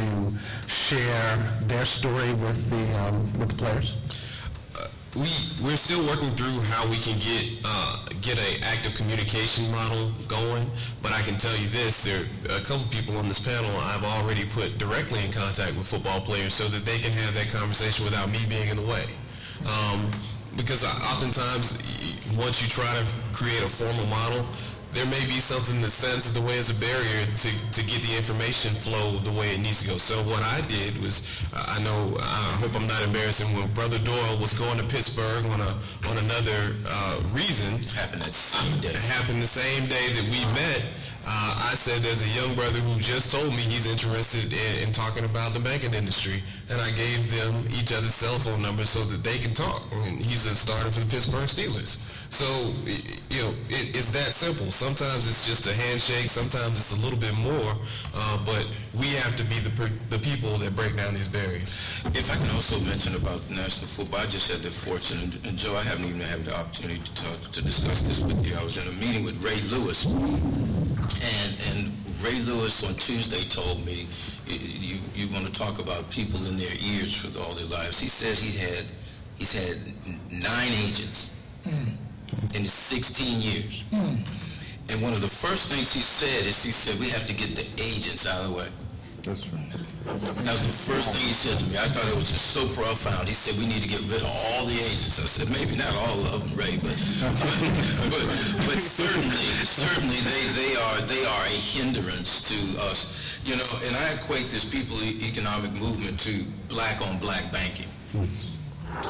share their story with the players? we're still working through how we can get a active communication model going, but I can tell you this, there are a couple people on this panel I've already put directly in contact with football players so that they can have that conversation without me being in the way. Because oftentimes, once you try to create a formal model, there may be something that stands in the way as a barrier to get the information flow the way it needs to go. So what I did was, I hope I'm not embarrassing, when Brother Doyle was going to Pittsburgh on another reason. Happened that same day. It happened the same day that we met. I said there's a young brother who just told me he's interested in talking about the banking industry, and I gave them each other's cell phone numbers so that they can talk. And he's a starter for the Pittsburgh Steelers. So, it's that simple. Sometimes it's just a handshake, sometimes it's a little bit more, but we have to be the people that break down these barriers. If I can also mention about national football, I just had the fortune, and Joe, I haven't even had the opportunity to discuss this with you. I was in a meeting with Ray Lewis, and Ray Lewis on Tuesday told me, you want to talk about people in their ears for all their lives. He says he's had 9 agents in his 16 years. And one of the first things he said, we have to get the agents out of the way. That's right. That was the first thing he said to me. I thought it was just so profound. He said, we need to get rid of all the agents. I said, maybe not all of them, Ray, but certainly they are a hindrance to us. And I equate this people economic movement to black-on-black banking.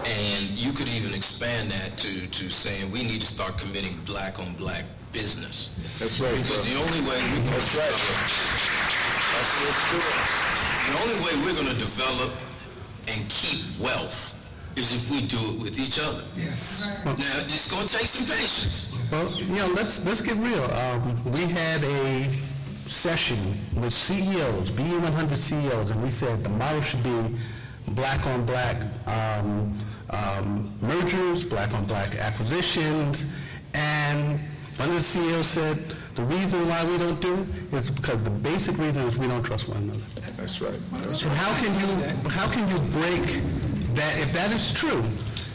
And you could even expand that to saying we need to start committing black-on-black business. That's right. Because the only way we're going to the only way we're going to develop and keep wealth is if we do it with each other. Yes. Now, it's going to take some patience. Well, let's get real. We had a session with CEOs, BE100 CEOs, and we said the model should be black-on-black mergers, black-on-black acquisitions, and one of the CEOs said the reason why we don't do it is because the basic reason is we don't trust one another. That's right. So how can you break that? If that is true,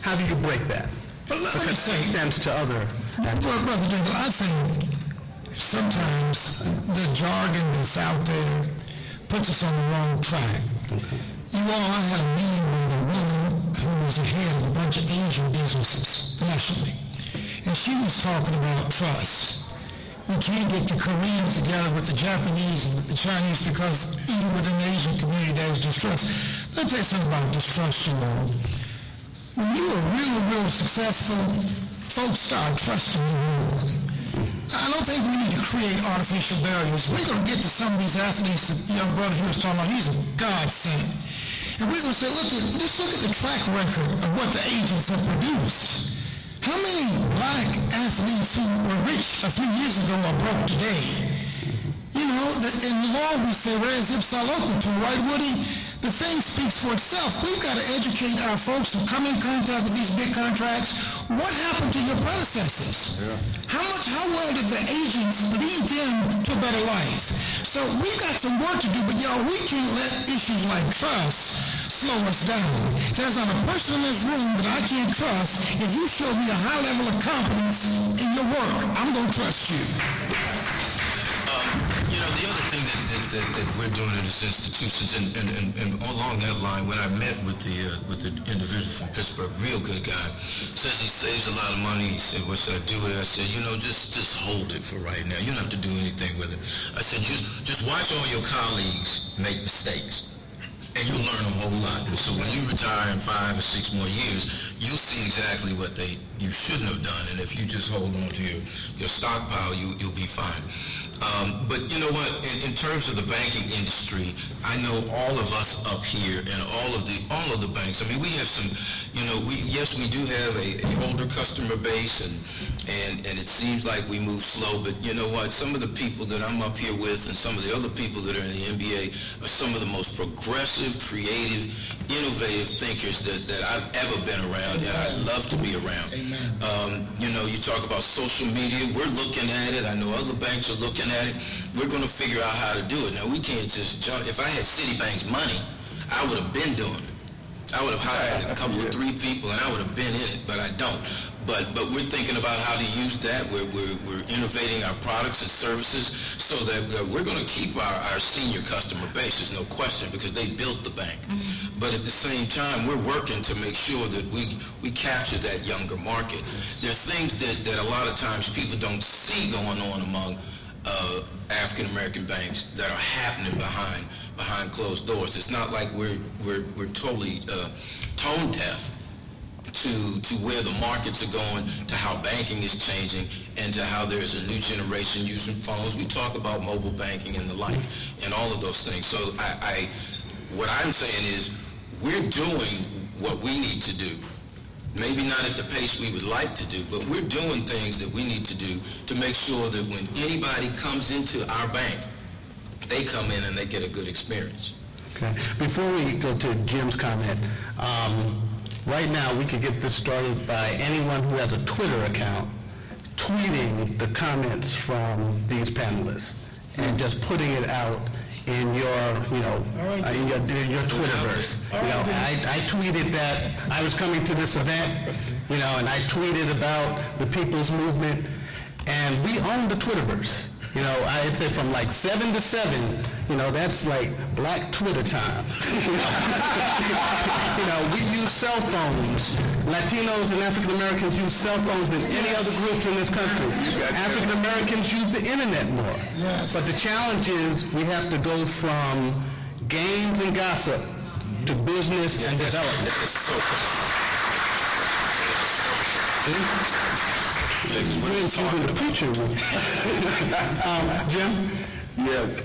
how do you break that? But let me say, it extends to other activities. Well, Brother Dingle, I think sometimes the jargon that's out there puts us on the wrong track. Okay. I had a meeting with a woman who was the head of a bunch of Asian businesses nationally, and she was talking about trust. We can't get the Koreans together with the Japanese and with the Chinese because even within the Asian community there's distrust. Let me tell you something about distrust, When you are real successful, folks start trusting you more. I don't think we need to create artificial barriers. We're going to get to some of these athletes that young brother here was talking about. He's a godsend. And we're going to say, let's look at the track record of what the agents have produced. How many black athletes who were rich a few years ago are broke today? In law we say, res ipsa loquitur, right, Woody? The thing speaks for itself. We've got to educate our folks who come in contact with these big contracts. What happened to your predecessors? Yeah. How well did the agents lead them to a better life? So we've got some work to do, but we can't let issues like trust slow us down. There's not a person in this room that I can't trust. If you show me a high level of competence in your work, I'm going to trust you. The other thing that we're doing in this institutions, and along that line, when I met with the individual from Pittsburgh, real good guy, says he saves a lot of money. He said, what should I do with it? I said, just hold it for right now. You don't have to do anything with it. I said, just watch all your colleagues make mistakes, and you'll learn a whole lot. So when you retire in 5 or 6 more years, you'll see exactly what you shouldn't have done. And if you just hold on to your stockpile, you'll be fine. But you know what? In terms of the banking industry, I know all of us up here and all of the banks. I mean, we have some. We do have a older customer base, and it seems like we move slow. But you know what? Some of the people that I'm up here with, and some of the other people that are in the NBA, are some of the most progressive, creative, innovative thinkers that I've ever been around, and I love to be around. You talk about social media. We're looking at it. I know other banks are looking at it. We're going to figure out how to do it. Now, we can't just jump. If I had Citibank's money, I would have been doing it. I would have hired a couple of 3 people, and I would have been in it, but I don't. But we're thinking about how to use that. We're innovating our products and services so that we're going to keep our senior customer base. There's no question, because they built the bank. But at the same time, we're working to make sure that we capture that younger market. There's things that a lot of times people don't see going on among African American banks that are happening behind closed doors. It's not like we're totally tone deaf to where the markets are going, to how banking is changing, and to how there's a new generation using phones. We talk about mobile banking and the like, and all of those things. So what I'm saying is, we're doing what we need to do. Maybe not at the pace we would like to do, but we're doing things that we need to do to make sure that when anybody comes into our bank, they come in and they get a good experience. Okay. Before we go to Jim's comment, right now we could get this started by anyone who has a Twitter account tweeting the comments from these panelists and just putting it out in your, in your Twitterverse. I tweeted that I was coming to this event, and I tweeted about the People's Movement, and we own the Twitterverse. I'd say from like 7 to 7, that's like Black Twitter time. We use cell phones. Latinos and African Americans use cell phones than any other groups in this country. African Americans use the internet more. Yes. But the challenge is we have to go from games and gossip to business and development. That's so we're in the future. Jim? Yes.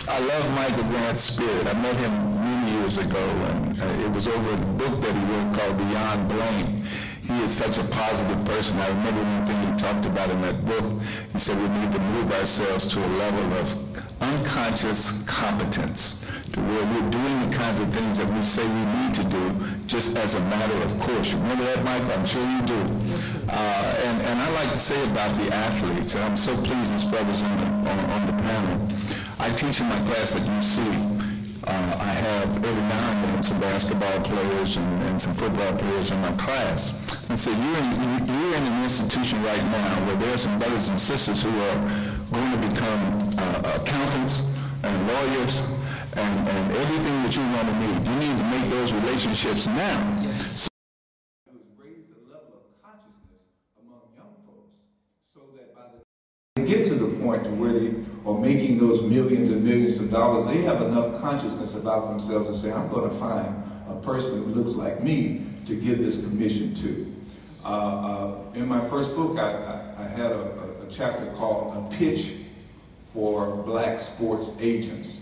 I love Michael Grant's spirit. I met him many years ago, and it was over a book that he wrote called Beyond Blame. He is such a positive person. I remember one thing he talked about in that book. He said we need to move ourselves to a level of unconscious competence, to where we're doing the kinds of things that we say we need to do just as a matter of course. You remember that, Michael? I'm sure you do. And I like to say about the athletes, and I'm so pleased this brother's on the panel. I teach in my class at UC. I have every now and then some basketball players and some football players in my class. And so you're in an institution right now where there are some brothers and sisters who are going to become accountants and lawyers and everything that you want to need. You need to make those relationships now. Yes. Raise the level of consciousness among young folks so that by the they get to the point to where they are making those millions and millions of dollars, they have enough consciousness about themselves to say, I'm going to find a person who looks like me to give this commission to. In my first book, I had a chapter called A Pitch for Black Sports Agents.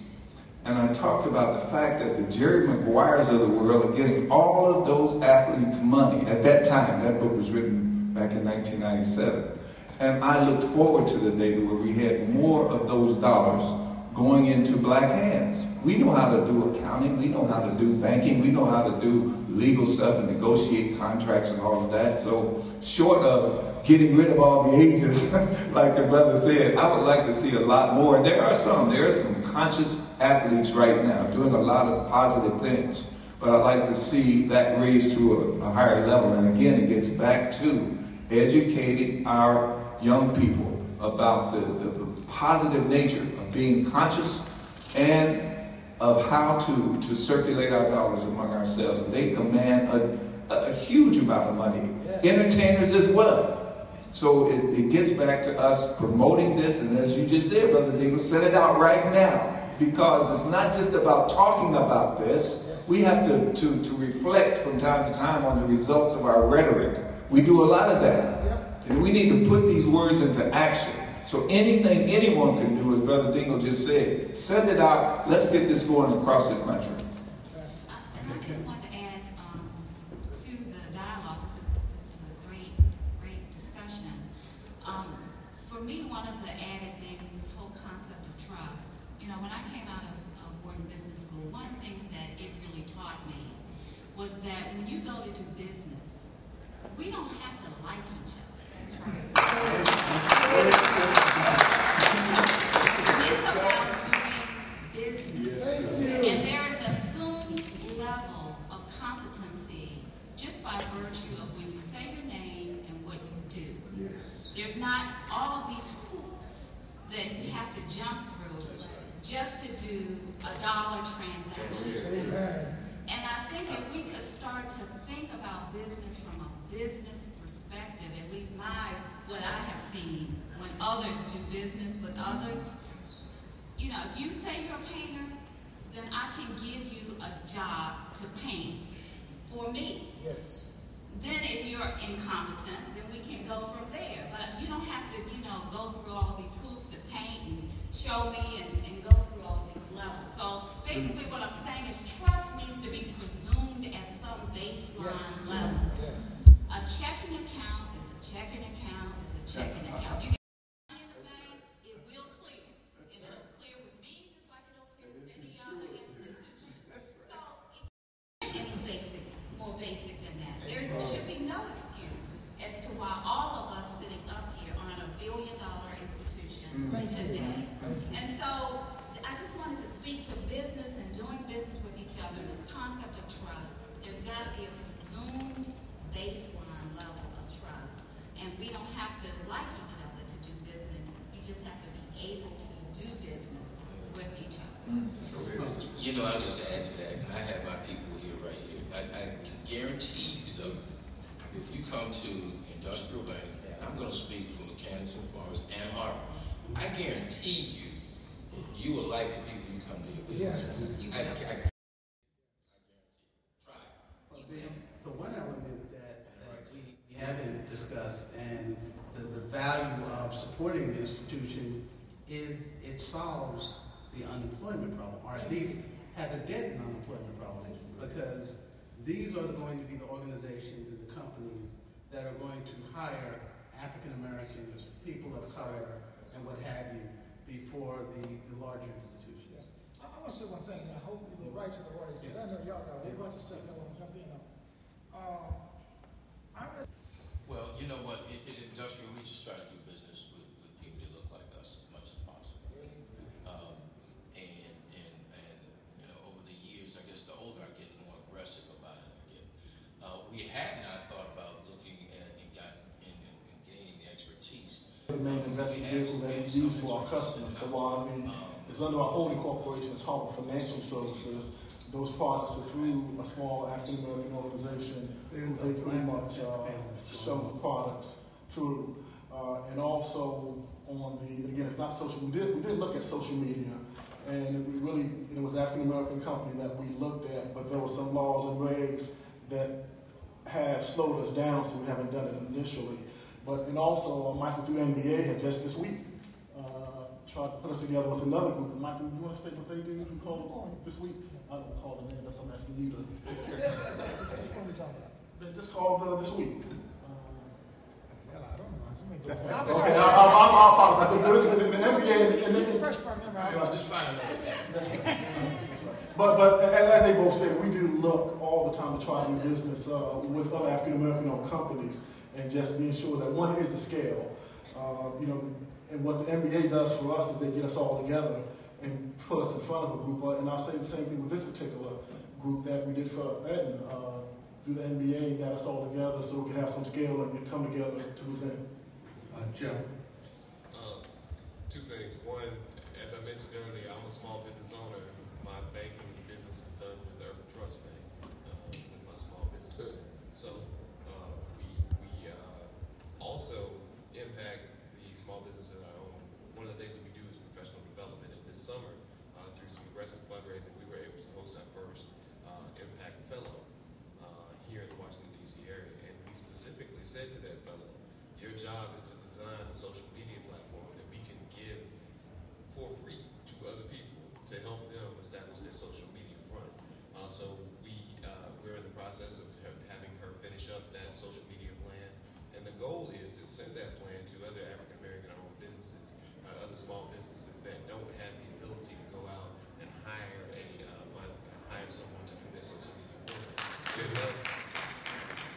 And I talked about the fact that the Jerry Maguires of the world are getting all of those athletes money. At that time, that book was written back in 1997. And I looked forward to the day where we had more of those dollars going into black hands. We know how to do accounting, we know how to do banking, we know how to do legal stuff and negotiate contracts and all of that. So short of getting rid of all the agents, like the brother said, I would like to see a lot more. And there are some conscious athletes right now doing a lot of positive things. But I'd like to see that raised to a higher level. And again, it gets back to educating our young people about the positive nature of being conscious and of how to circulate our dollars among ourselves. And they command a huge amount of money. Yes. Entertainers as well. So it gets back to us promoting this, and as you just said, Brother Dingle, set it out right now. Because it's not just about talking about this. Yes. We have to reflect from time to time on the results of our rhetoric. We do a lot of that. Yep. And we need to put these words into action. So anything anyone can do, as Brother Dingle just said, send it out. Let's get this going across the country. And I just want to add to the dialogue. This is a great discussion. For me, one of the added things is this whole concept of trust. When I came out of Wharton Business School, one of the things that it really taught me was that when you go to do business, we don't have to like each other. It's about doing business. And there is a soon There's not all of these hoops that you have to jump through just to do a dollar transaction. And I think if we could start to think about business from a business perspective, at least what I have seen when others do business with others, you know, if you say you're a painter, then I can give you a job to paint for me. Yes. Then if you're incompetent, then we can go from there. But you don't have to, you know, go through all these hoops and paint and show me and go through all these levels. So basically what I'm saying is trust needs to be presumed at some baseline level. Yes. A checking account is a checking account is a checking account. You get money in the bank, it will clear. And it'll clear with me just like it'll clear with any other institution. So it can't get any more basic than that. There should be no excuse as to why all of us sitting up here are in a billion-dollar institution today. And so I just wanted to speak to business and doing business with each other, this concept of trust. There's got to be a presumed baseline level of trust. And we don't have to like each other to do business. You just have to be able to do business with each other. You know, I'll just add to that, and I have my people here right here. I can guarantee you, though, if you come to Industrial Bank, and I'm going to speak for mechanics and farmers and Harvard, I guarantee you, you will like the people you come to your business. Yes. I guarantee. Try it. The one element that we haven't discussed, and the value of supporting the institution, is it solves the unemployment problem, or at least has a dent in unemployment problem, because these are going to be the organizations and the companies that are going to hire African Americans, people of color, and what have you, before the larger institutions. I want to say one thing, and I hope you go right to the audience, because I know y'all got a whole bunch of stuff y'all want to jump in on. Well, you know what? In industrial, we just try to do business with people that look like us as much as possible. And you know, over the years, I guess the older I get, the more aggressive about it I get. We have not thought about looking at and gaining the expertise. The main investment vehicle that we use for our customers. So while it's under our holding corporation, it's Harvard Financial Services. Those products are through a small African American organization who they pretty much show the products through. And also on again, it's not social. We did look at social media, and we really, it was African American company that we looked at, but there were some laws and regs that have slowed us down, so we haven't done it initially. But and also Michael through NBA had just this week tried to put us together with another group. Michael, you want to state what they did? You called this week? I don't call the name. That's what I'm asking you to. What are we talking about? They just called this week. Hell, I don't know. Okay, I'll apologize. There is the NBA. Fresh by memory. Just find out. But as they both said, we do look all the time to try to do business with other African American owned companies, and just being sure that one is the scale. You know, and what the NBA does for us is they get us all together and put us in front of a group. And I'll say the same thing with this particular group that we did for Edney. Through the NBA, got us all together so we can have some scale and come together to present. Joe? Two things. One, as I mentioned earlier, I'm a small business owner. My banking business is done with Urban Trust Bank, with my small business. So we also impact the small business that I own. One of the things that we do is professional development. And this summer, through some aggressive fundraising, we were able to host our first Impact Fellow here in the Washington, D.C. area. And we specifically said to that fellow, your job is to design a social media platform that we can give for free to other people to help them establish their social media front. So we're in the process of having her finish up that social media plan. And the goal is to send that plan to other African American owned businesses, other small businesses that don't have the ability to go out and hire someone to do their social media for them.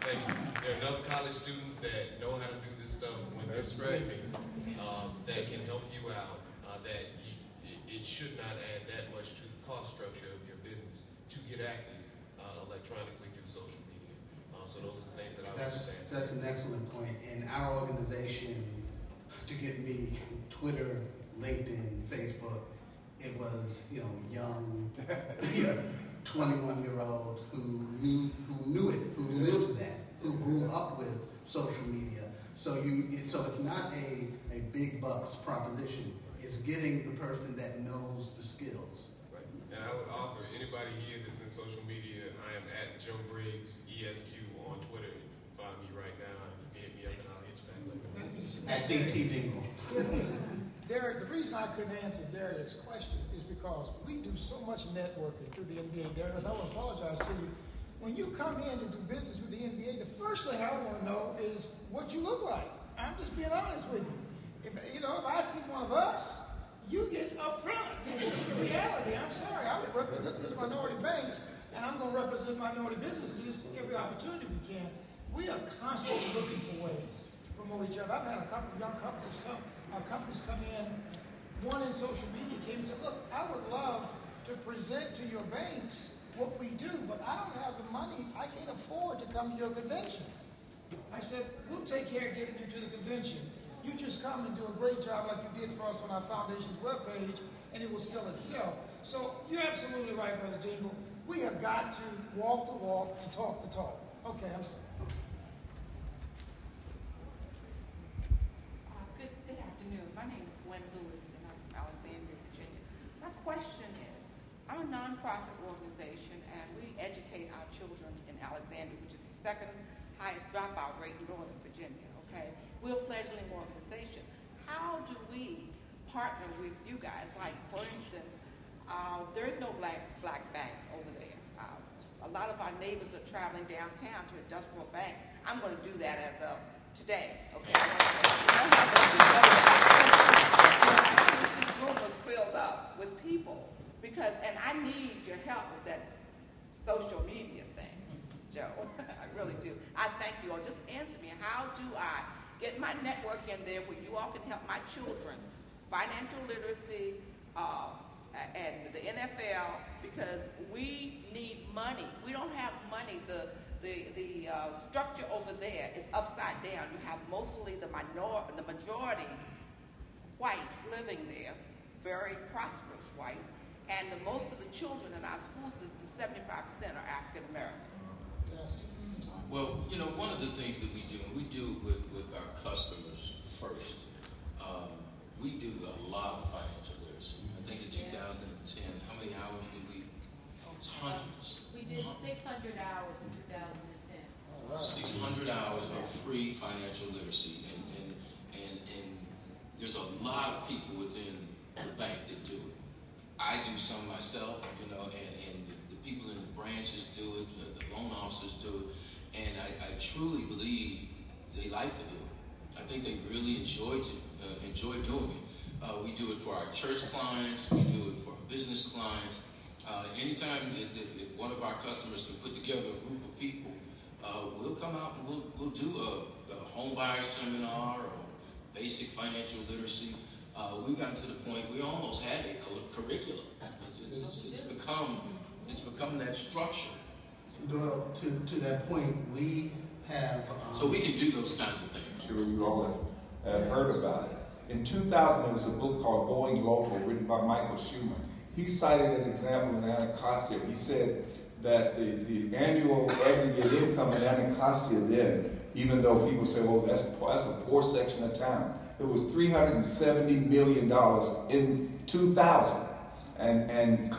Thank you. There are enough college students that know how to do this stuff when they're sleeping that can help you out, that it should not add that much to the cost structure of your business to get active electronically through social media. So those are the things that I would say. That's an excellent point. In our organization, to get me Twitter, LinkedIn, Facebook. It was, young, 21-year-old who knew it, who lives that, who grew up with social media. So it's not a big bucks proposition. It's getting the person that knows the skills. Right. And I would offer anybody here that's in social media, I am at Joe Briggs, ESQ on Twitter. You can find me right now, and you can hit me up and I'll hit you back later. At DT Dingle. Derek, the reason I couldn't answer Derek's question is because we do so much networking through the NBA. Derek, I want to apologize to you. When you come in to do business with the NBA, the first thing I want to know is what you look like. I'm just being honest with you. If I see one of us, you get up front. It's just the reality. I'm sorry. I would represent these minority banks, and I'm going to represent minority businesses every opportunity we can. We are constantly looking for ways to promote each other. I've had a couple of young companies come in. One in social media came and said, look, I would love to present to your banks what we do, but I don't have the money. I can't afford to come to your convention. I said, we'll take care of getting you to the convention. You just come and do a great job like you did for us on our foundation's webpage, and it will sell itself. So you're absolutely right, Brother Dingle. We have got to walk the walk and talk the talk. Okay, I'm sorry. Good afternoon. My name is Gwen Lewis, and I'm from Alexandria, Virginia. My question is, I'm a nonprofit organization, and we educate our children in Alexandria, which is the second highest dropout rate in Northern Virginia, okay? We're a fledgling organization. How do we partner with you guys? Like, for instance, there is no black bank over there. A lot of our neighbors are traveling downtown to Industrial Bank. I'm going to do that as of today, okay? This room was filled up with people and I need your help with that social media thing, Joe. I really do. I thank you all. Just answer me. How do I get my network in there where you all can help my children, financial literacy, and the NFL, because we need money. We don't have money. The structure over there is upside down. You have mostly the majority whites living there, very prosperous whites, and most of the children in our school system, 75% are African American. Well, one of the things that we do, and we do it with our customers first, we do a lot of financial literacy. I think in 2010, how many hours did we? It's hundreds. We did 600 hours in 2010. 600 hours of free financial literacy, and there's a lot of people within the bank that do it. I do some myself, and the people in the branches do it, the loan officers do it, and I truly believe they like to do it. I think they really enjoy doing it. We do it for our church clients, we do it for our business clients. Anytime that one of our customers can put together a group of people, we'll come out and we'll do a home buyer seminar or basic financial literacy. We've gotten to the point we almost had a curriculum. It's become that structure. Well, to that point, we have... So we can do those kinds of things. I'm sure you all have heard about it. In 2000, there was a book called Going Local, written by Michael Schumann. He cited an example in Anacostia. He said that the annual aggregate income in Anacostia then, even though people say, oh, that's a poor section of town, it was $370 million in 2000. And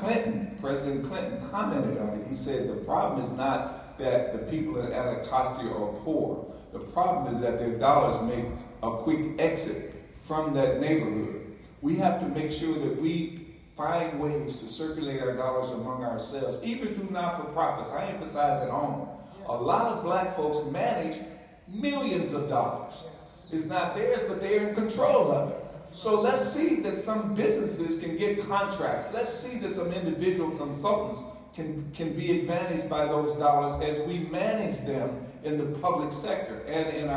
President Clinton commented on it. He said the problem is not that the people in Anacostia are poor. The problem is that their dollars make a quick exit from that neighborhood. We have to make sure that we find ways to circulate our dollars among ourselves, even through not-for-profits. I emphasize at home. A lot of black folks manage millions of dollars. It's not theirs, but they're in control of it. So let's see that some businesses can get contracts. Let's see that some individual consultants can be advantaged by those dollars as we manage them in the public sector and in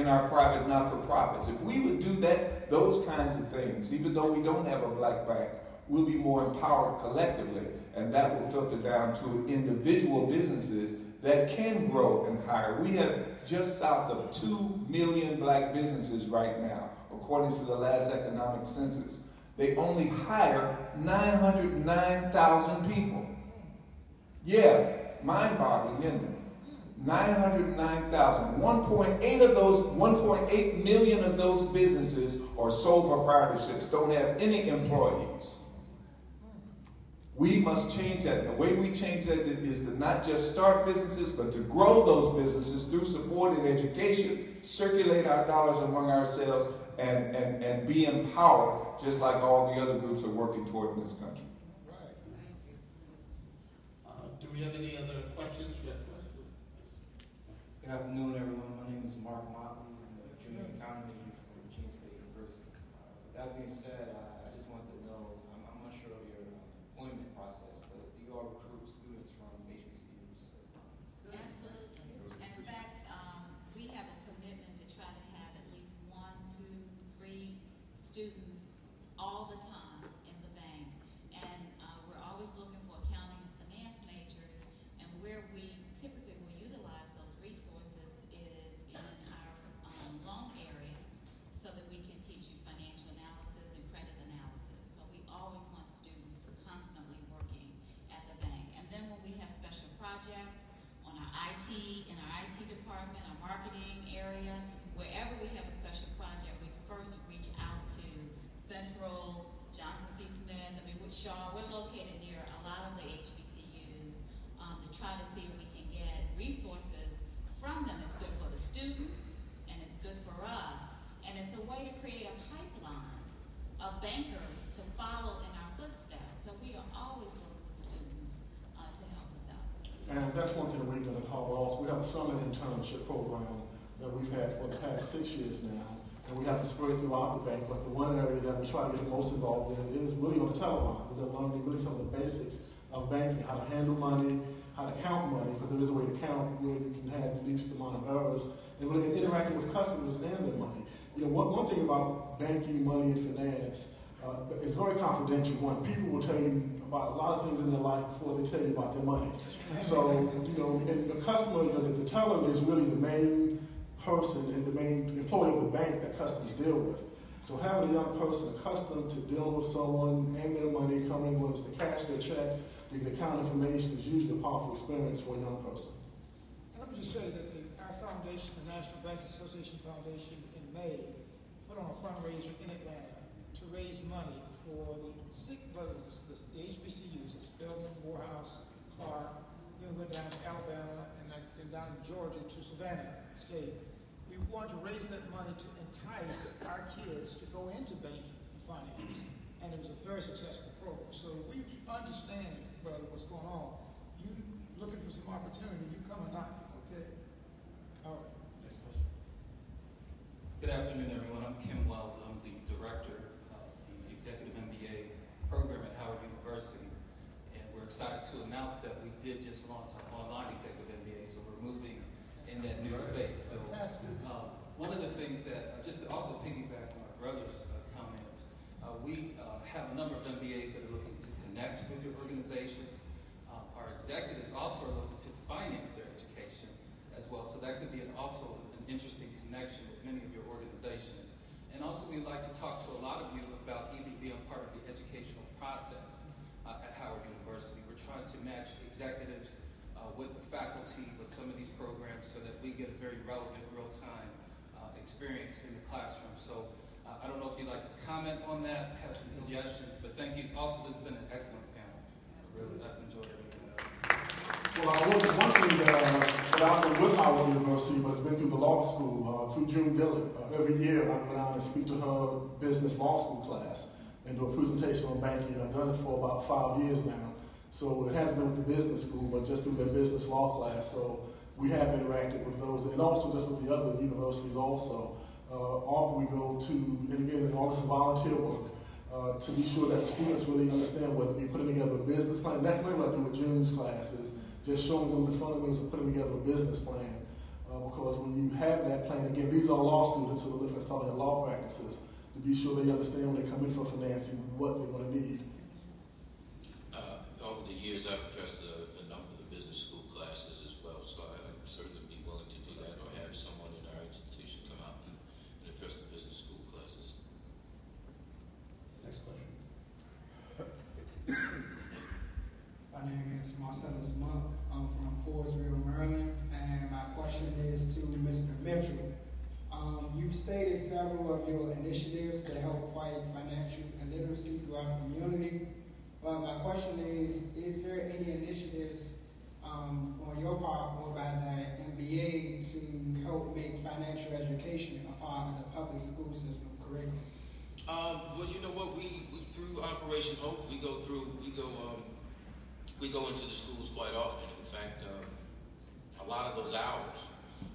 our private not-for-profits. If we would do those kinds of things, even though we don't have a black bank, we'll be more empowered collectively, and that will filter down to individual businesses that can grow and hire. We have just south of 2 million black businesses right now, according to the last economic census. They only hire 909,000 people. Yeah, mind-boggling, isn't it? 909,000. 1.8 million of those businesses are sole proprietorships, don't have any employees. We must change that. And the way we change that is to not just start businesses, but to grow those businesses through support and education, circulate our dollars among ourselves, and be empowered, just like all the other groups are working toward in this country. Right. Do we have any other questions? Yes. Good afternoon, everyone. My name is Mark Motley. I'm a junior accounting major from Virginia State University. With that being said, I just wanted to know, I'm not sure of your employment process, but do you all recruit students from HBCUs? Absolutely. In fact, we have a commitment to try to have at least 1, 2, 3 students all the time in the bank. And we're always looking for accounting and finance majors, and where we typically will utilize those resources is in our loan area, so that we can teach you financial analysis and credit analysis. So we always want students constantly working at the bank. And then when we have special projects on our IT, in our IT department, our marketing area, wherever we have a special project, we first reach out to Central, Johnson C. Smith, with Shaw. We're located near a lot of the HBCUs to try to see if we can get resources from them. It's good for the students, and it's good for us, and it's a way to create a pipeline of bankers to follow in our footsteps. So we are always looking for students to help us out. And that's one thing that we've done at Harvard also. We have a summer internship program that we've had for the past 6 years now. And we have to spread it throughout the bank, but the one area that we try to get the most involved in is really on the teleline. We're learning really some of the basics of banking, how to handle money, how to count money, because there is a way to count where you can have the least amount of errors, and really interacting with customers and their money. You know, one thing about banking, money, and finance, it's very confidential. One, people will tell you about a lot of things in their life before they tell you about their money. So, you know, and the customer, you know, the teller is really the main person and the main employee of the bank that customers deal with. So having a young person accustomed to dealing with someone and their money, coming in with us to cash their check, to get account information is usually a powerful experience for a young person. Let me just say that our foundation, the National Bankers Association Foundation, in May, put on a fundraiser in Atlanta to raise money for the HBCUs, Spelman, Morehouse, Clark. Then we went down to Alabama and down to Georgia to Savannah State. We wanted to raise that money to entice our kids to go into banking and finance, and it was a very successful program. So we understand, brother, what's going on. You looking for some opportunity, you come and knock, okay? All right. Next question. Good afternoon, everyone. I'm Kim Wells. I'm the director of the Executive MBA program at Howard University, and we're excited to announce that we did just launch our online Executive MBA, so we're moving in that new space. So one of the things that, just to also piggyback on my brother's comments, we have a number of MBAs that are looking to connect with your organizations. Our executives also are looking to finance their education as well. So that could be also an interesting connection with many of your organizations. And also we'd like to talk to a lot of you about even being part of the educational process at Howard University. We're trying to match executives with the faculty, with some of these programs, so that we get a very relevant, real-time experience in the classroom. So I don't know if you'd like to comment on that, have some suggestions, but thank you. Also, this has been an excellent panel. I've enjoyed everything. Well, I was one thing that I've been with Howard University, but it's been through the law school, through June Dillon. Every year I go down and speak to her business law school class and do a presentation on banking. I've done it for about 5 years now. So it hasn't been with the business school, but just through their business law class. So we have interacted with those, and also just with the other universities also. Often we go to, and again, all this volunteer work, to be sure that the students really understand whether we're putting together a business plan. That's maybe what I do with June's classes, just showing them the fundamentals of putting together a business plan. Because when you have that plan, again, these are law students who are looking at starting their law practices, to be sure they understand when they come in for financing what they're going to need. Over the years, I've addressed a number of the business school classes as well, so I would certainly be willing to do that or have stated several of your initiatives to help fight financial illiteracy throughout the community. But my question is there any initiatives on your part or by the MBA to help make financial education a part of the public school system curriculum? Well, you know what? We through Operation Hope, we go into the schools quite often. In fact, a lot of those hours,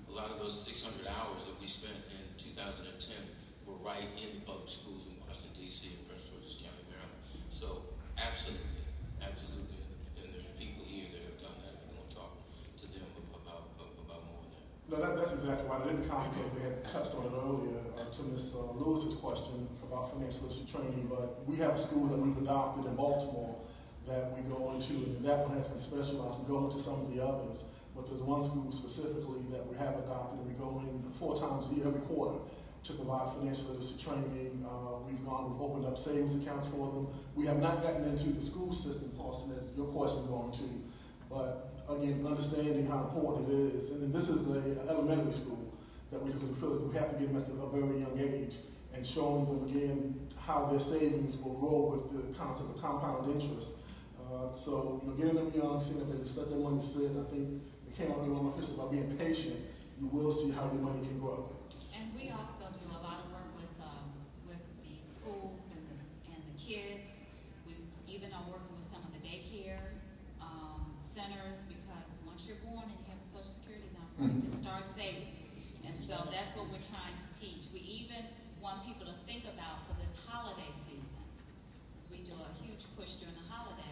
a lot of those 600 hours that we spent in 2010 were right in the public schools in Washington, D.C. and Prince George's County, Maryland. So, absolutely. And there's people here that have done that if you want to talk to them about more of that. No, that's exactly right. I didn't comment because we had touched on it earlier to Ms. Lewis's question about financial literacy training, but we have a school that we've adopted in Baltimore that we go into, and that one has been specialized. We go into some of the others, but there's one school specifically that we have adopted, and we go in 4 times a year, every quarter, to provide financial literacy training. We've opened up savings accounts for them. We have not gotten into the school system, Austin, as your question is going to, but again, understanding how important it is. And then this is an elementary school that we feel that we have to get them at a very young age and showing them again how their savings will grow with the concept of compound interest. So, getting them young, seeing that they just let their money sit. I think it came up in one of my pieces about being patient. You will see how your money can grow. And we also do a lot of work with the schools and the kids. We even are working with some of the daycare centers, because once you're born and you have a Social Security number, you can start saving. And so that's what we're trying to teach. We even want people to think about for this holiday season. We do a huge push during the holiday.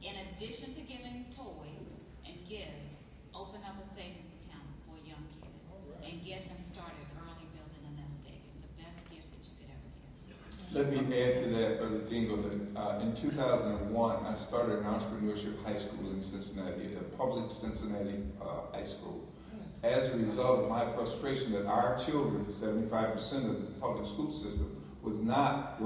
In addition to giving toys and gifts, open up a savings account for young kids and get them started early building a nest egg. It's the best gift that you could ever give. Let me add to that, Brother Dingle, that in 2001, I started an entrepreneurship high school in Cincinnati, a public Cincinnati high school. As a result of my frustration that our children, 75% of the public school system, were not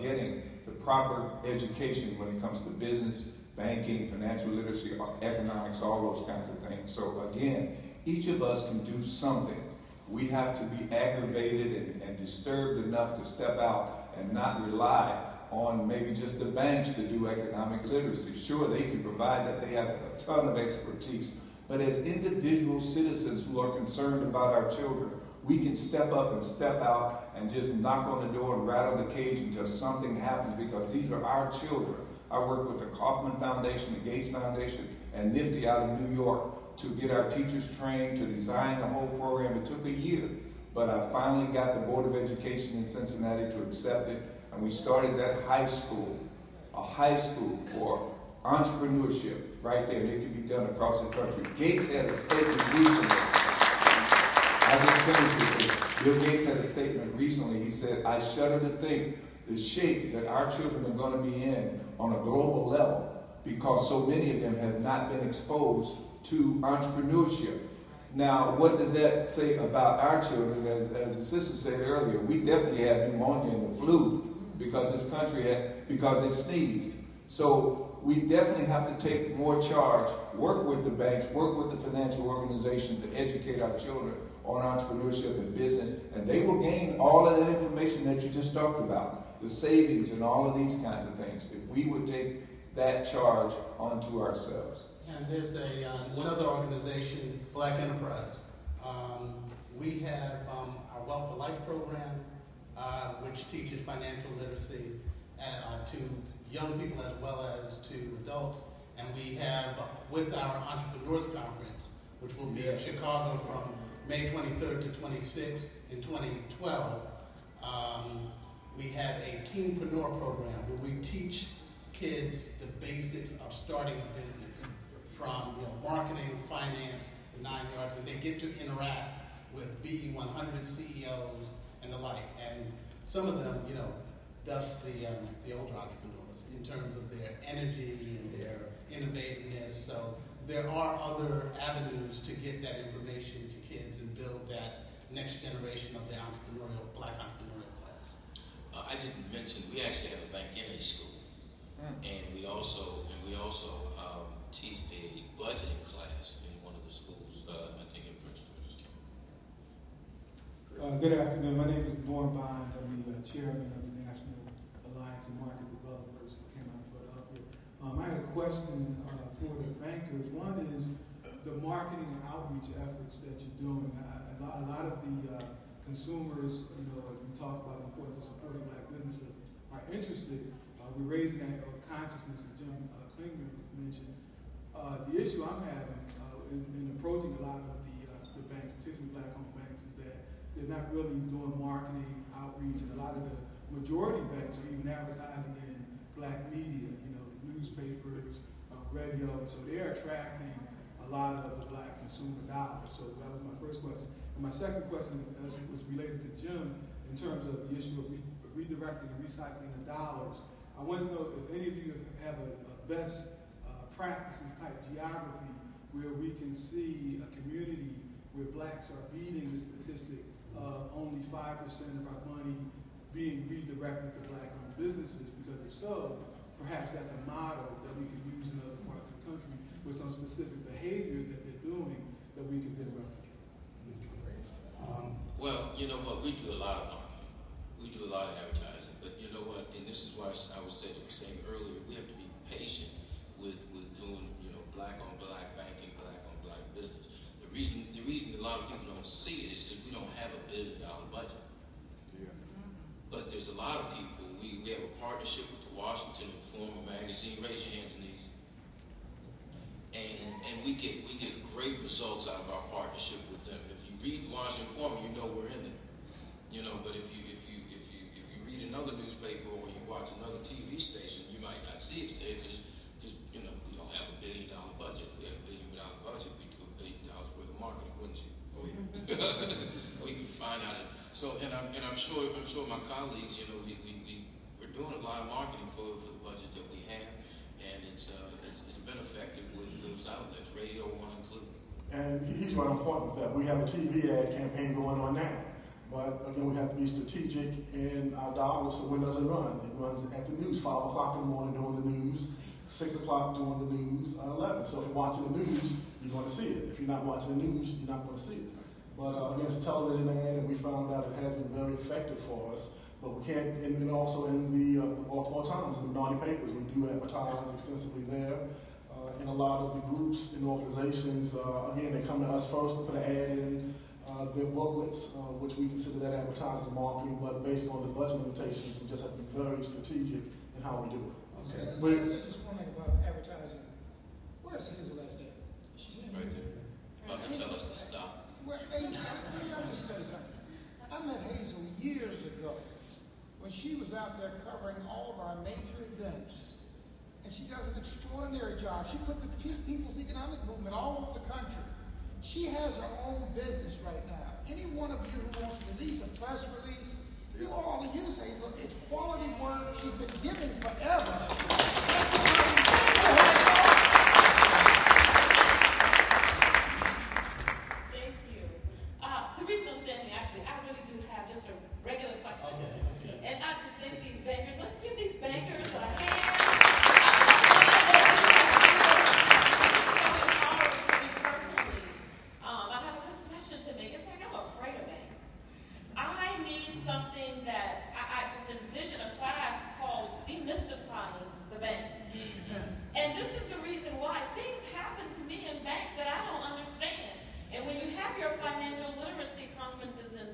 getting the proper education when it comes to business, banking, financial literacy, economics, all those kinds of things. So again, each of us can do something. We have to be aggravated and disturbed enough to step out and not rely on maybe just the banks to do economic literacy. Sure, they can provide that. They have a ton of expertise. But as individual citizens who are concerned about our children, we can step up and step out and just knock on the door and rattle the cage until something happens, because these are our children. I work with the Kaufman Foundation, the Gates Foundation, and NIFTY out of New York to get our teachers trained, to design the whole program. It took a year, but I finally got the Board of Education in Cincinnati to accept it, and we started that high school, a high school for entrepreneurship right there. And it can be done across the country. Gates had a statement recently. I just finished with this. Bill Gates had a statement recently. He said, "I shudder to think the shape that our children are going to be in on a global level, because so many of them have not been exposed to entrepreneurship." Now, what does that say about our children? As the sister said earlier, we definitely have pneumonia and the flu because this country because it sneezed. So we definitely have to take more charge, work with the banks, work with the financial organizations to educate our children on entrepreneurship and business, and they will gain all of that information that you just talked about, the savings and all of these kinds of things, if we would take that charge onto ourselves. And there's another organization, Black Enterprise. We have our Wealth for Life program, which teaches financial literacy to young people as well as to adults. And we have, with our Entrepreneurs Conference, which will be in Chicago from May 23rd to 26th in 2012, we have a Teenpreneur program where we teach kids the basics of starting a business, from marketing, finance, the 9 yards, and they get to interact with BE 100 CEOs and the like. And some of them, dust the older entrepreneurs in terms of their energy and their innovativeness. So there are other avenues to get that information to kids and build that next generation of the Black entrepreneurial class. I didn't mention, we actually have a bank in a school, and we also teach a budgeting class in one of the schools. I think in Prince George's County. Good afternoon. My name is Norm Bond. I'm the chairman of the National Alliance of Market Developers who came out of Philadelphia. I had a question for the bankers. One is the marketing and outreach efforts that you're doing. A lot of the consumers, you know, as we talk about the importance of supporting black businesses, are interested. We're raising that consciousness, as Jim Klingman mentioned. The issue I'm having in approaching a lot of the banks, particularly black-owned banks, is that they're not really doing marketing, outreach, and a lot of the majority banks are even advertising in black media, you know, newspapers, radio, and so they're attracting a lot of the black consumer dollars. So that was my first question. And my second question was related to Jim in terms of the issue of redirecting and recycling the dollars. I want to know if any of you have a best practices type geography where we can see a community where blacks are beating the statistic of only 5% of our money being redirected to black-owned businesses, because if so, perhaps that's a model that we can use in other parts of the country with some specific behaviors that they're doing that we can then replicate. Well, you know what, we do a lot of marketing. We do a lot of advertising, but you know what, and this is why I was saying earlier, we have to be patient with doing, you know, black-on-black banking, black-on-black business. The reason a lot of people don't see it is because we don't have $1 billion budget. Yeah. But there's a lot of people. We have a partnership with the Washington Informer magazine. Raise your hand, Denise. And we get great results out of our partnership with them. If you read the Washington Informer, you know we're in it. You know, but if you read another newspaper or you watch another TV station, you might not see it there because you know we don't have $1 billion budget. If we had $1 billion budget, we'd do $1 billion worth of marketing, wouldn't you? Oh, yeah. We could find out it. So and I'm sure my colleagues, you know, we're doing a lot of marketing for the budget that we have, and it's been effective with those outlets, Radio One included. And he's right on point with that. We have a TV ad campaign going on now. But again, we have to be strategic in our dollars. So when does it run? It runs at the news, 5 o'clock in the morning during the news, 6 o'clock during the news, 11. So if you're watching the news, you're going to see it. If you're not watching the news, you're not going to see it. But again, it's a television ad, and we found out it has been very effective for us. But we can't, and also in the Baltimore Times, in the minority papers, we do advertise extensively there. In a lot of the groups and organizations, again, they come to us first to put an ad in their booklets, which we consider that advertising and marketing, but based on the budget limitations, we just have to be very strategic in how we do it. Okay. Let me say just one thing about advertising. Where's Hazel at there? She's in right there. About to tell us to stop. Well, hey, let me just tell you something. I met Hazel years ago when she was out there covering all of our major events. And she does an extraordinary job. She put the people's economic movement all over the country. She has her own business right now. Any one of you who wants to release a press release, you all use Hazel. It's quality work. She's been giving forever. Thank you. The reason I'm standing, actually, I really do have just a regular question. Okay. And I just think these bankers, let's give these bankers a hand. To make. It's like I'm afraid of banks. I need something that I just envision a class called Demystifying the Bank. And this is the reason why things happen to me in banks that I don't understand. And when you have your financial literacy conferences and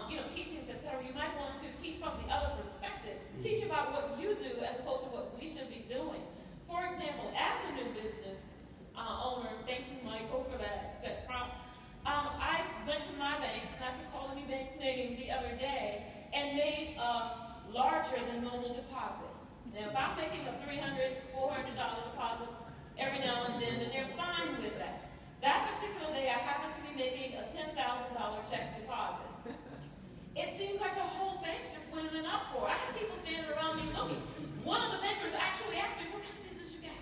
you know, teachings, etc., you might want to teach from the other perspective. Teach about what you do as opposed to what we should be doing. For example, as a new business owner, thank you, Michael, for that prompt. I went to my bank, not to call any bank's name, the other day, and made a larger than normal deposit. Now, if I'm making a $300, $400 deposit every now and then they're fine with that. That particular day, I happened to be making a $10,000 check deposit. It seems like the whole bank just went in an uproar. I had people standing around me looking. One of the bankers actually asked me, what kind of business you got?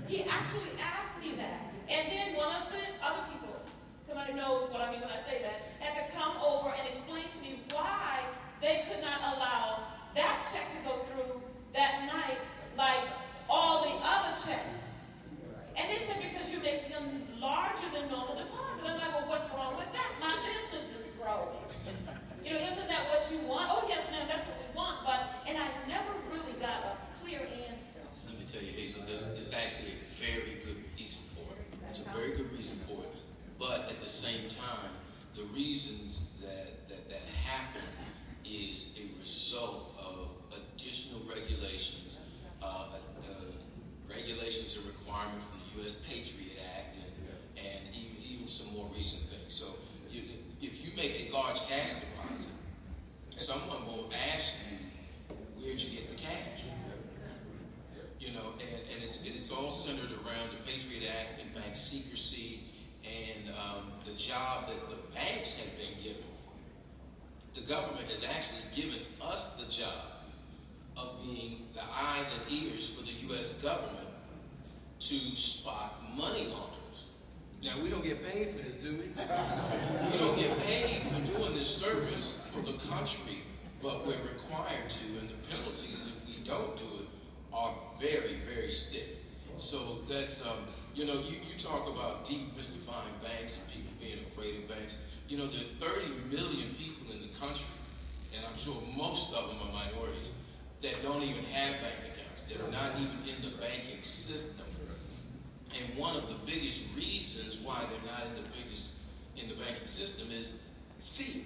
He actually asked me that. And then one of the other people, somebody knows what I mean when I say that, had to come over and explain to me why they could not allow that check to go through that night like all the other checks. And they said because you're making them larger than normal deposit. I'm like, well, what's wrong with that? My business is growing. at the same time, the reasons that happen is a result of additional regulations, regulations and requirement from the U.S. Patriot Act, and even some more recent things. So if you make a large cash deposit, someone will ask you, where'd you get the cash? You know, and it's all centered around the Patriot Act and bank secrecy and the job that the banks have been given. The government has actually given us the job of being the eyes and ears for the U.S. government to spot money launderers. Now, we don't get paid for this, do we? We don't get paid for doing this service for the country, but we're required to, and the penalties if we don't do it are very, very stiff. So that's, you know, you talk about demystifying banks and people being afraid of banks. You know, there are 30 million people in the country, and I'm sure most of them are minorities, that don't even have bank accounts, that are not even in the banking system. And one of the biggest reasons why they're not in the banking system is fear.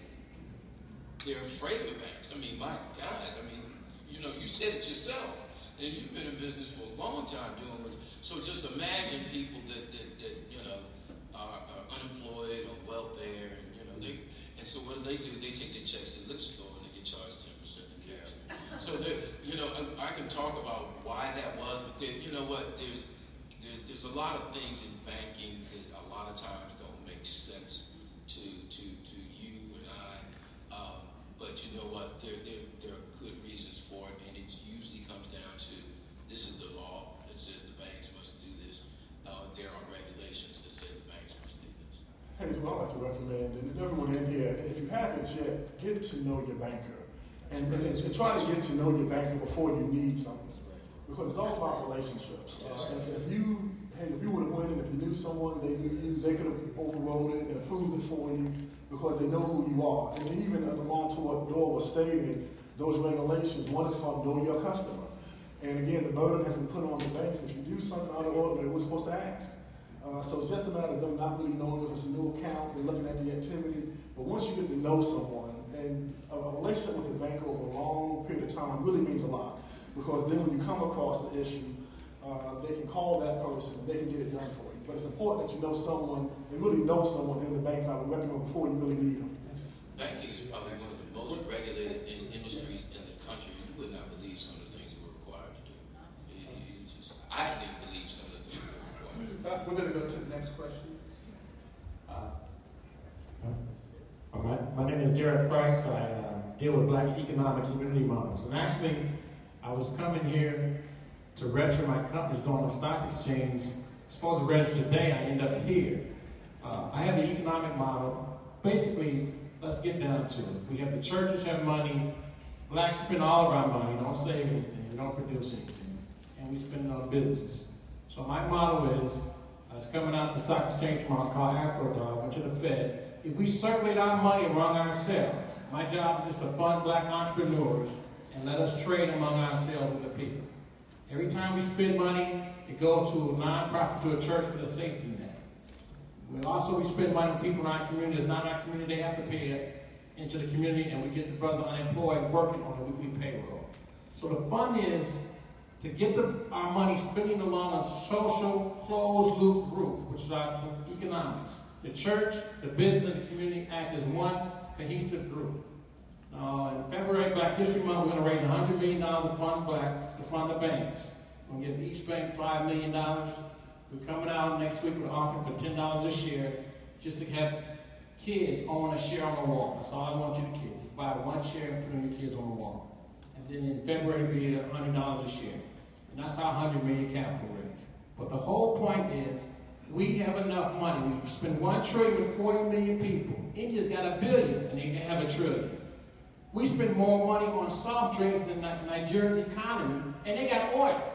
They're afraid of the banks. I mean, my God, I mean, you know, you said it yourself. And you've been in business for a long time doing it. So just imagine people that you know are unemployed or welfare, and you know and so what do? They take the checks to the liquor store and they get charged 10% for cash. So you know, I can talk about why that was, but you know what? There's a lot of things in banking that a lot of times don't make sense to you and I. But you know what? There are good reasons for it, and it usually comes down to this is the law that says the banks must do this. There are regulations that say the banks must do this. Hey, so what I'd like to recommend, and everyone in here, if you haven't yet, get to know your banker. And try to get to know your banker before you need something. Because it's all about relationships. If you would have went and if you knew someone, they could have overrode it and approved it for you because they know who you are. And then even along to what Dora was stating, those regulations, one is called Know Your Customer. And again, the burden has been put on the banks. If you do something out of the ordinary, we're supposed to ask. So it's just a matter of them not really knowing if it's a new account, they're looking at the activity. But once you get to know someone, and a relationship with a banker over a long period of time really means a lot. Because then when you come across the issue, they can call that person and they can get it done for you. But it's important that you know someone and really know someone in the bank. I would recommend before you really need them. Banking is probably one of the most regulated industries in the country. You would not believe some of the things we're required to do. I didn't even believe some of the things we're required to do. We're going to go to the next question. My name is Derek Trice. I deal with Black economic community models. And actually, I was coming here to register my company's going on the stock exchange. Supposed to register today, I end up here. I have the economic model. Basically, let's get down to it. We have the churches have money. Blacks spend all of our money, don't save anything, we don't produce anything, and we spend it on business. So my model is, it's coming out the stock exchange tomorrow, it's called AfroDollar, went to the Fed. If we circulate our money among ourselves, my job is just to fund Black entrepreneurs and let us trade among ourselves with the people. Every time we spend money, it goes to a nonprofit, to a church for the safety net. We spend money on people in our community. It's not our community, they have to pay it into the community, and we get the brothers unemployed working on a weekly payroll. So the fund is to get our money spending along a social closed-loop group, which is our economics. The church, the business, and the community act as one cohesive group. In February, Black History Month, we're going to raise $100 million to fund Black, to fund the banks. We're going to give each bank $5 million. We're coming out next week with an offering for $10 a share, just to have kids own a share on the wall. That's all I want you to kids. Buy one share and put your kids on the wall. And then in February, it'll be $100 a share. And that's our $100 million capital raise. But the whole point is, we have enough money. We spend $1 trillion with 40 million people. India's got $1 billion, and they have $1 trillion. We spend more money on soft drinks than Nigeria's economy, and they got oil.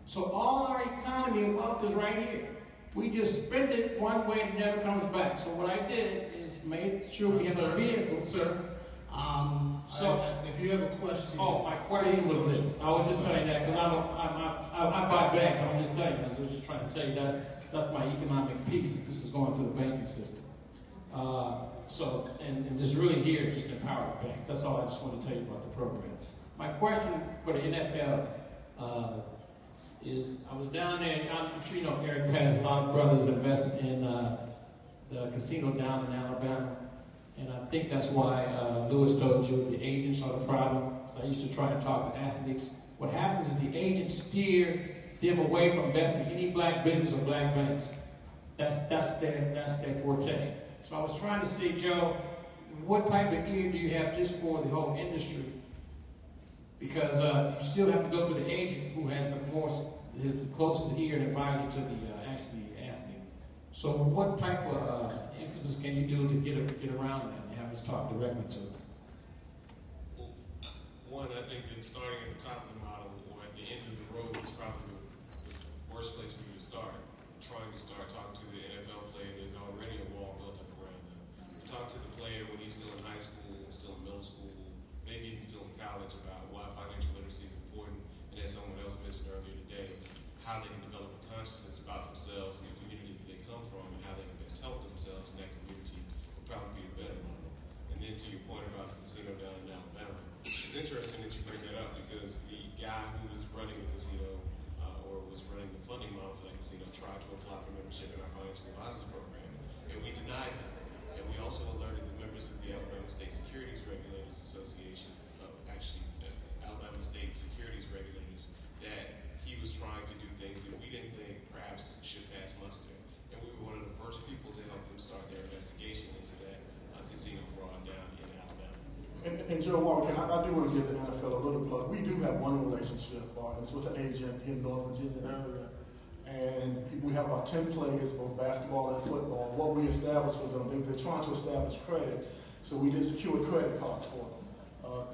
So all our economy and wealth is right here. We just spend it one way and it never comes back. So what I did is made sure we have a vehicle, sir. If you have a question. Oh, my question was this. I was just telling you that because I buy bags. I'm just telling you. I was just trying to tell you that's my economic piece. This is going through the banking system. And just really here, just empower the banks. That's all I just want to tell you about the program. My question for the NFL is, I was down there, and I'm sure you know Eric Pettis, a lot of brothers invested in the casino down in Alabama. And I think that's why Lewis told you the agents are the problem. So I used to try and talk to athletes. What happens is the agents steer them away from investing in any black business or black banks. That's their forte. So I was trying to see, Joe, what type of ear do you have just for the whole industry? Because you still have to go through the agent who has the closest ear and advisor to the actually athlete. So what type of emphasis can you do to get around that and have us talk directly to them? Well, one, I think that starting at the top of the model or at the end of the road is probably the worst place for you to start. Trying to start talking to the NFL player, there's already a wall built up around them. Talk to the player when he's still in high school, still in middle school, maybe even still in college about why financial literacy is important, and as someone else mentioned earlier today, how they can develop a consciousness about themselves and the community that they come from and how they can best help themselves in that community would probably be a better model. And then to your point about the casino down in Alabama, it's interesting that you bring that up because the guy who was running the casino or was running the funding model for that casino tried to apply for membership in our financial advisors program, and we denied him. And we also alerted the members of the Alabama State Securities Regulators Association, Alabama State Securities Regulators, that he was trying to do things that we didn't think perhaps should pass muster. And we were one of the first people to help them start their investigation into that casino fraud down in Alabama. And Joe Walker, I do want to give the NFL a little plug. We do have one relationship, it's with an agent in North Virginia area. And we have about 10 players, both basketball and football. What we established for them, they're trying to establish credit, so we did secure credit cards for them.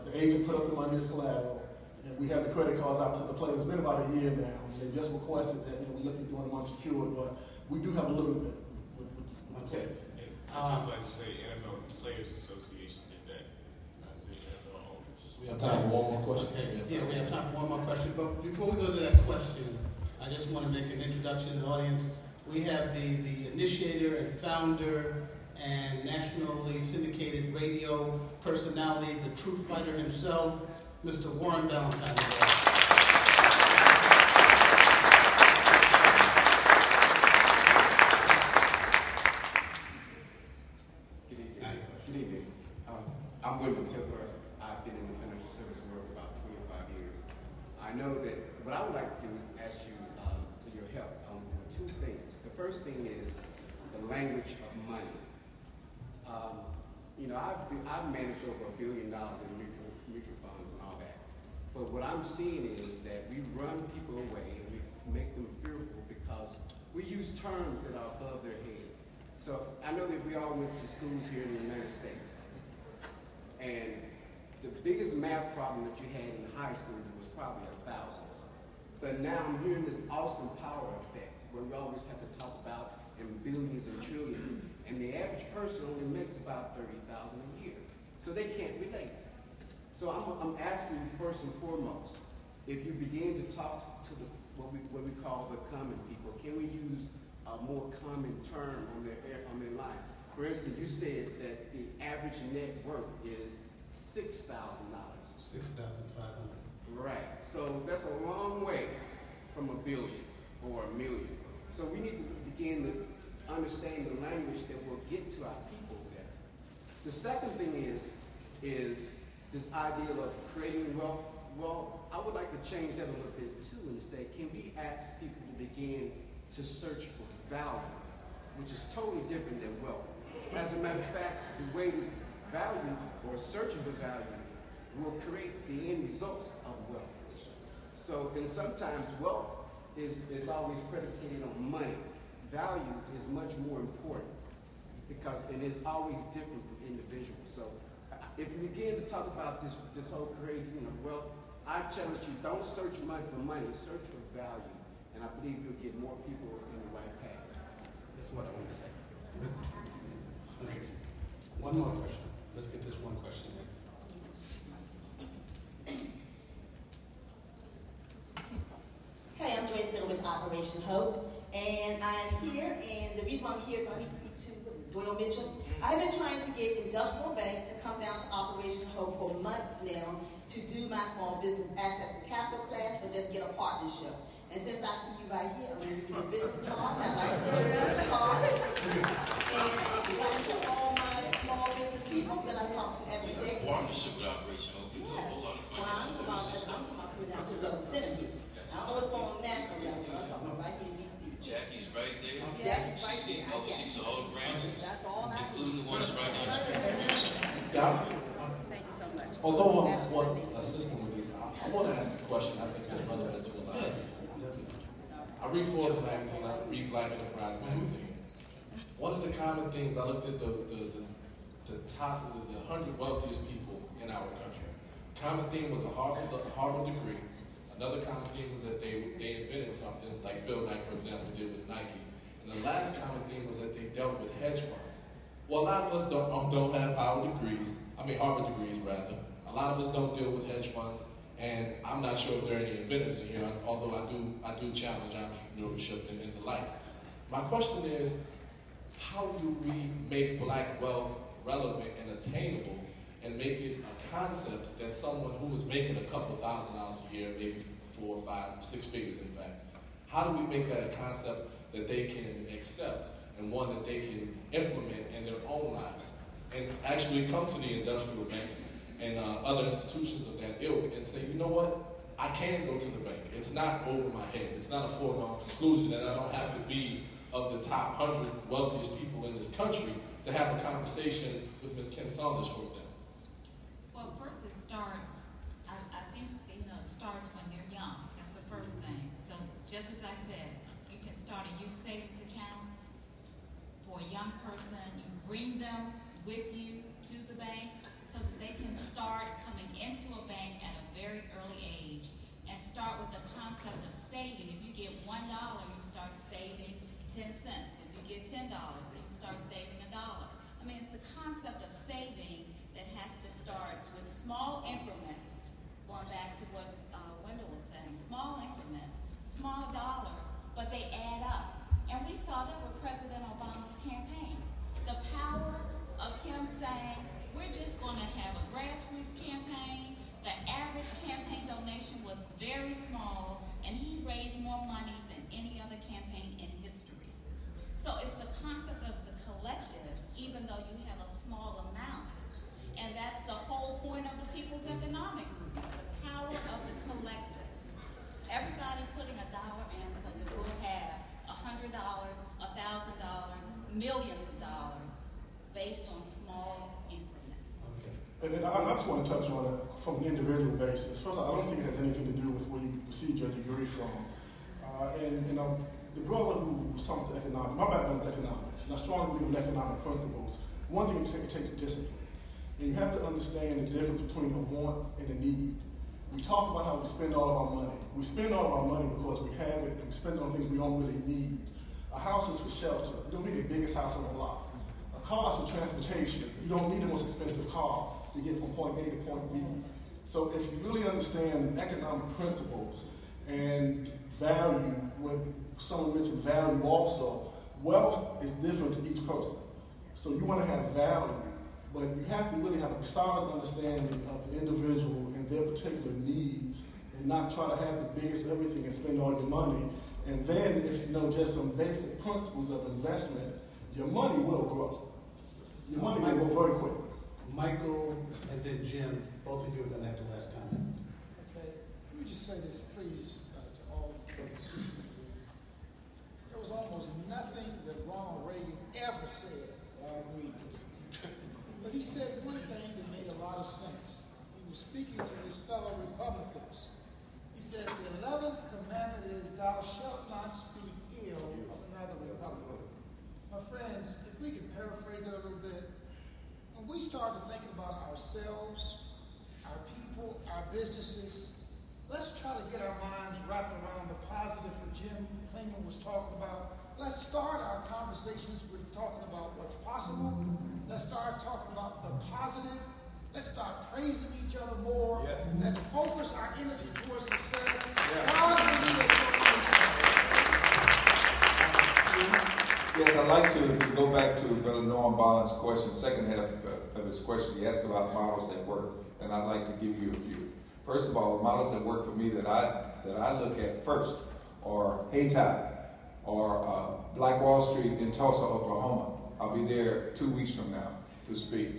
The agent put up the money as collateral, and we have the credit cards out to the players. It's been about a year now. They just requested that we look at doing them unsecured, but we do have a little bit. Okay. I'd just like to say NFL Players Association did that. We have time for one more question. Yeah, we have time for one more question. But before we go to that question, I just want to make an introduction to the audience. We have the initiator and founder and nationally syndicated radio personality, the truth fighter himself, Mr. Warren Ballantyne. Good evening. I'm William Hitler. I've been in the financial service world for about 25 years. I know that what I would like to do is ask you for your help on two things. The first thing is the language of money. I've managed over $1 billion in mutual funds and all that. But what I'm seeing is that we run people away and we make them fearful because we use terms that are above their head. So I know that we all went to schools here in the United States. And the biggest math problem that you had in high school was probably thousands. But now I'm hearing this awesome power effect where we always have to talk about in billions and trillions. And the average person only makes about $30,000 a year. So they can't relate. So I'm asking you first and foremost, if you begin to talk to what we call the common people, can we use a more common term on their life? For instance, you said that the average net worth is $6,000. $6,500. Right. So that's a long way from $1 billion or $1 million. So we need to begin to understand the language that will get to our people better. The second thing is this idea of creating wealth. Well, I would like to change that a little bit too and say, can we ask people to begin to search for value, which is totally different than wealth. As a matter of fact, the way to value or searching for value will create the end results of wealth. So, and sometimes wealth is always predicated on money. Value is much more important because it is always different from individuals. So if you begin to talk about this whole creating of wealth, I challenge you, don't search money for money, search for value. And I believe you'll get more people in the right path. That's what I want to say. Okay. One more question. Let's get this one question in. Hey, I'm Joyce Biddle with Operation Hope. and I'm here, and the reason why I'm here is I need to speak to Doyle Mitchell. I've been trying to get Industrial Bank to come down to Operation Hope for months now to do my small business access to capital class or just get a partnership. And since I see you right here, I'm going to give you a business card, I'd like to get your business card. And I'm to all my small business people that I talk to every day. Partnership with Operation Hope, you do a whole lot of financial services stuff. I'm coming down to the center here. I know it's going on national level, so I'm talking about right here in D.C. Jackie's right there. Jackie's right She there. oversees all the branches, That's all I do. including the one that's right down the street from your center. Thank you so much. Although I'm one assistant with this, I want to ask a question I think is relevant to a lot of people. I read Forbes magazine, I read Black Enterprise magazine. One of the common things, I looked at the top, the 100 wealthiest people in our country. Common theme was a Harvard degree. Another common theme was that they invented something, like Phil Knight, for example, did with Nike. And the last common theme was that they dealt with hedge funds. Well, a lot of us don't have Harvard degrees, rather. A lot of us don't deal with hedge funds, and I'm not sure if there are any inventors in here, although I do challenge entrepreneurship and the like. My question is, how do we make Black wealth relevant and attainable and make it a concept that someone who is making a couple of $1,000s a year, maybe 4, 5, 6 figures in fact, how do we make that a concept that they can accept and one that they can implement in their own lives and actually come to the industrial banks and other institutions of that ilk and say, you know what, I can go to the bank. It's not over my head. It's not a foregone conclusion, and I don't have to be of the top 100 wealthiest people in this country to have a conversation with Ms. Kim Saunders, for example. Well, first it starts, I think, it starts when you're young. That's the first thing. So just as I said, you can start a youth savings account for a young person. You bring them with you to the bank so that they can start coming into a bank at a very early age and start with the concept of saving. If you get $1, you start saving 10 cents. If you get $10, you start saving $1. I mean, it's the concept of saving that has to start with small increments, going back to what Wendell was saying, small increments, small dollars, but they add up. And we saw that with President Obama's campaign. The power of him saying, we're just going to have a grassroots campaign. The average campaign donation was very small, and he raised more money than any other campaign in history. So it's the concept of the collective, even though you have a small amount. And that's the whole point of the People's Economic Movement, the power of the collective. Everybody putting $1 in so that we'll have $100, $1,000, millions of dollars based on small increments. And then I just want to touch on it from an individual basis. First, I don't think it has anything to do with where you received your degree from. The brother who was talking to economics, my background is economics, and I strongly believe in economic principles. One thing it takes discipline. And you have to understand the difference between a want and a need. We talk about how we spend all of our money. We spend all of our money because we have it, and we spend it on things we don't really need. A house is for shelter. You don't need the biggest house on the block. A car is for transportation. You don't need the most expensive car to get from point A to point B. So if you really understand economic principles and value, what someone mentioned value also, wealth is different to each person. So you want to have value, but you have to really have a solid understanding of the individual and their particular needs and not try to have the biggest everything and spend all your money. And then if you know just some basic principles of investment, your money will grow. Your money will grow very quickly. Michael and then Jim, both of you are going to have the last comment. Okay, let me just say this, please, to all the sisters. There was almost nothing that Ronald Reagan ever said that I agreed with. But he said one thing that made a lot of sense. He was speaking to his fellow Republicans. He said, the 11th commandment is, thou shalt not speak ill of another Republican. My friends, if we could paraphrase it a little bit, when we started thinking about ourselves, our people, our businesses, let's try to get our minds wrapped around the positive that Jim Klingman was talking about. Let's start our conversations with talking about what's possible. Let's start talking about the positive. Let's start praising each other more. Yes. Let's focus our energy towards success. Yes. God will lead us. Yes, I'd like to go back to Brother Norm Bond's question, second half of his question. He asked about models that work, and I'd like to give you a few. First of all, the models that work for me that I look at first are Hayti or Black Wall Street in Tulsa, Oklahoma. I'll be there 2 weeks from now to speak.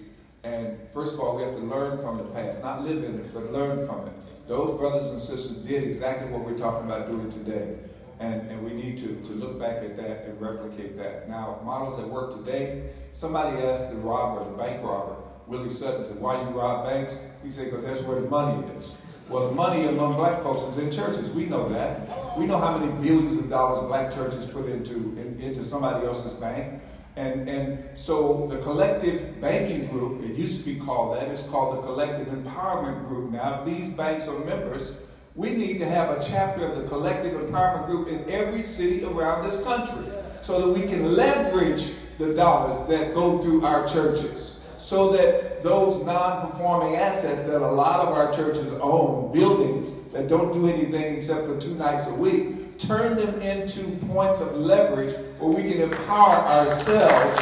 And first of all, we have to learn from the past, not live in it, but learn from it. Those brothers and sisters did exactly what we're talking about doing today. And we need to look back at that and replicate that. Now, models that work today, somebody asked the robber, the bank robber, Willie Sutton, said, why you rob banks? He said, because that's where the money is. Well, the money among black folks is in churches. We know that. We know how many billions of dollars black churches put into somebody else's bank. And so the collective banking group, it used to be called that, it's called the collective empowerment group now. If these banks are members, we need to have a chapter of the collective empowerment group in every city around this country so that we can leverage the dollars that go through our churches, so that those non-performing assets that a lot of our churches own, buildings that don't do anything except for 2 nights a week, turn them into points of leverage where we can empower ourselves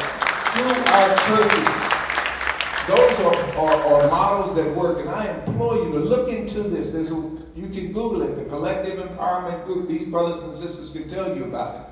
through our churches. Those are models that work, and I implore you to look into this. You can Google it, the Collective Empowerment Group. These brothers and sisters can tell you about it.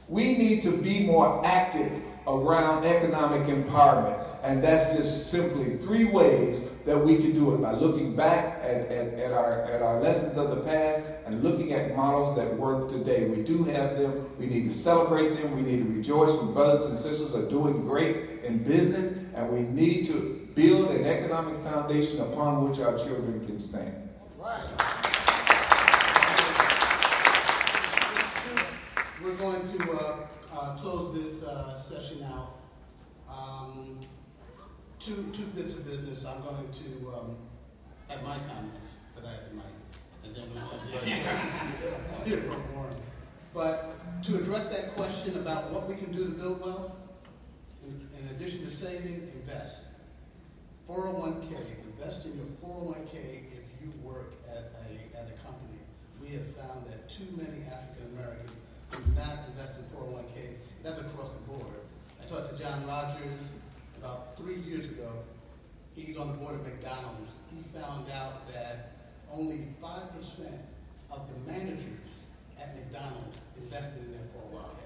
We need to be more active around economic empowerment, and that's just simply 3 ways that we can do it, by looking back at our lessons of the past and looking at models that work today. We do have them. We need to celebrate them. We need to rejoice when brothers and sisters are doing great in business, and we need to build an economic foundation upon which our children can stand. Right. We're going to close this session out. Two bits of business. I'm going to have my comments, but I have the mic, and then we'll hear from Warren. But to address that question about what we can do to build wealth, in addition to saving, invest. 401k, invest in your 401k if you work at a company. We have found that too many African Americans do not invest in 401k. That's across the board. I talked to John Rogers about 3 years ago. He's on the board of McDonald's. He found out that only 5% of the managers at McDonald's invested in their 401k.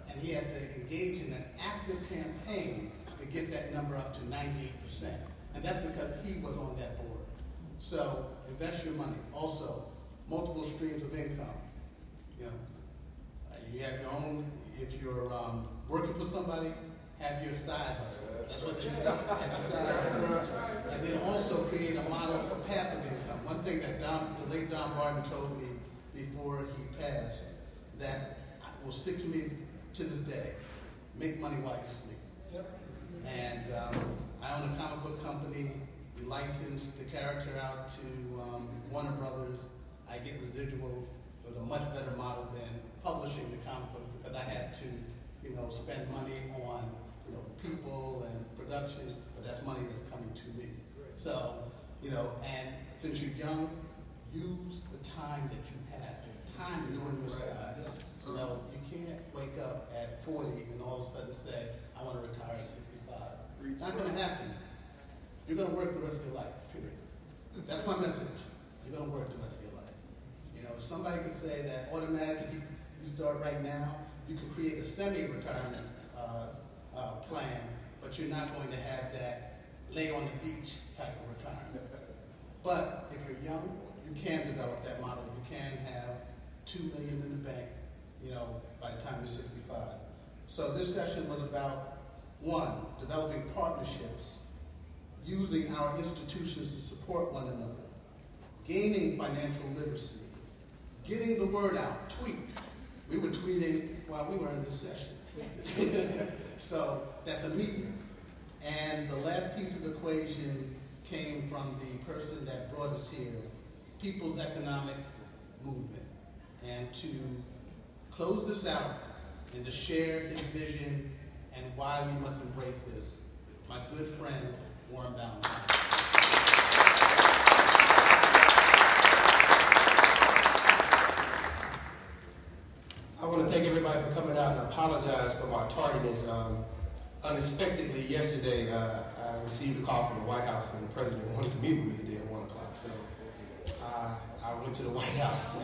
And he had to engage in an active campaign to get that number up to 98%. And that's because he was on that board. So invest your money. Also, multiple streams of income. You have your own, if you're working for somebody, have your side hustle. That's what you do. Have your side hustle. And then also create a model for passive income. One thing that the late Don Barton told me before he passed that will stick to me to this day: make money while you sleep. And I own a comic book company. We license the character out to Warner Brothers. I get residuals with a much better model than publishing the comic book, because I had to, spend money on, people and production, but that's money that's coming to me. So, and since you're young, use the time that you have. Time is on your side. You can't wake up at 40 and all of a sudden say, I want to retire at 65. Not going to happen. You're going to work the rest of your life, period. That's my message. You're going to work the rest of your life. Somebody could say that automatically you start right now, you can create a semi-retirement plan, but you're not going to have that lay on the beach type of retirement. But if you're young, you can develop that model. You can have $2 million in the bank, by the time you're 65. So this session was about, 1, developing partnerships, using our institutions to support one another, gaining financial literacy, getting the word out, tweet. We were tweeting while we were in this session. So that's a medium. And the last piece of the equation came from the person that brought us here, People's Economic Movement. And to close this out and to share his vision and why we must embrace this, my good friend, Warren Ballantyne. I want to thank everybody for coming out and apologize. unexpectedly yesterday, I received a call from the White House, and the president wanted to meet with me today at 1 o'clock. So I went to the White House.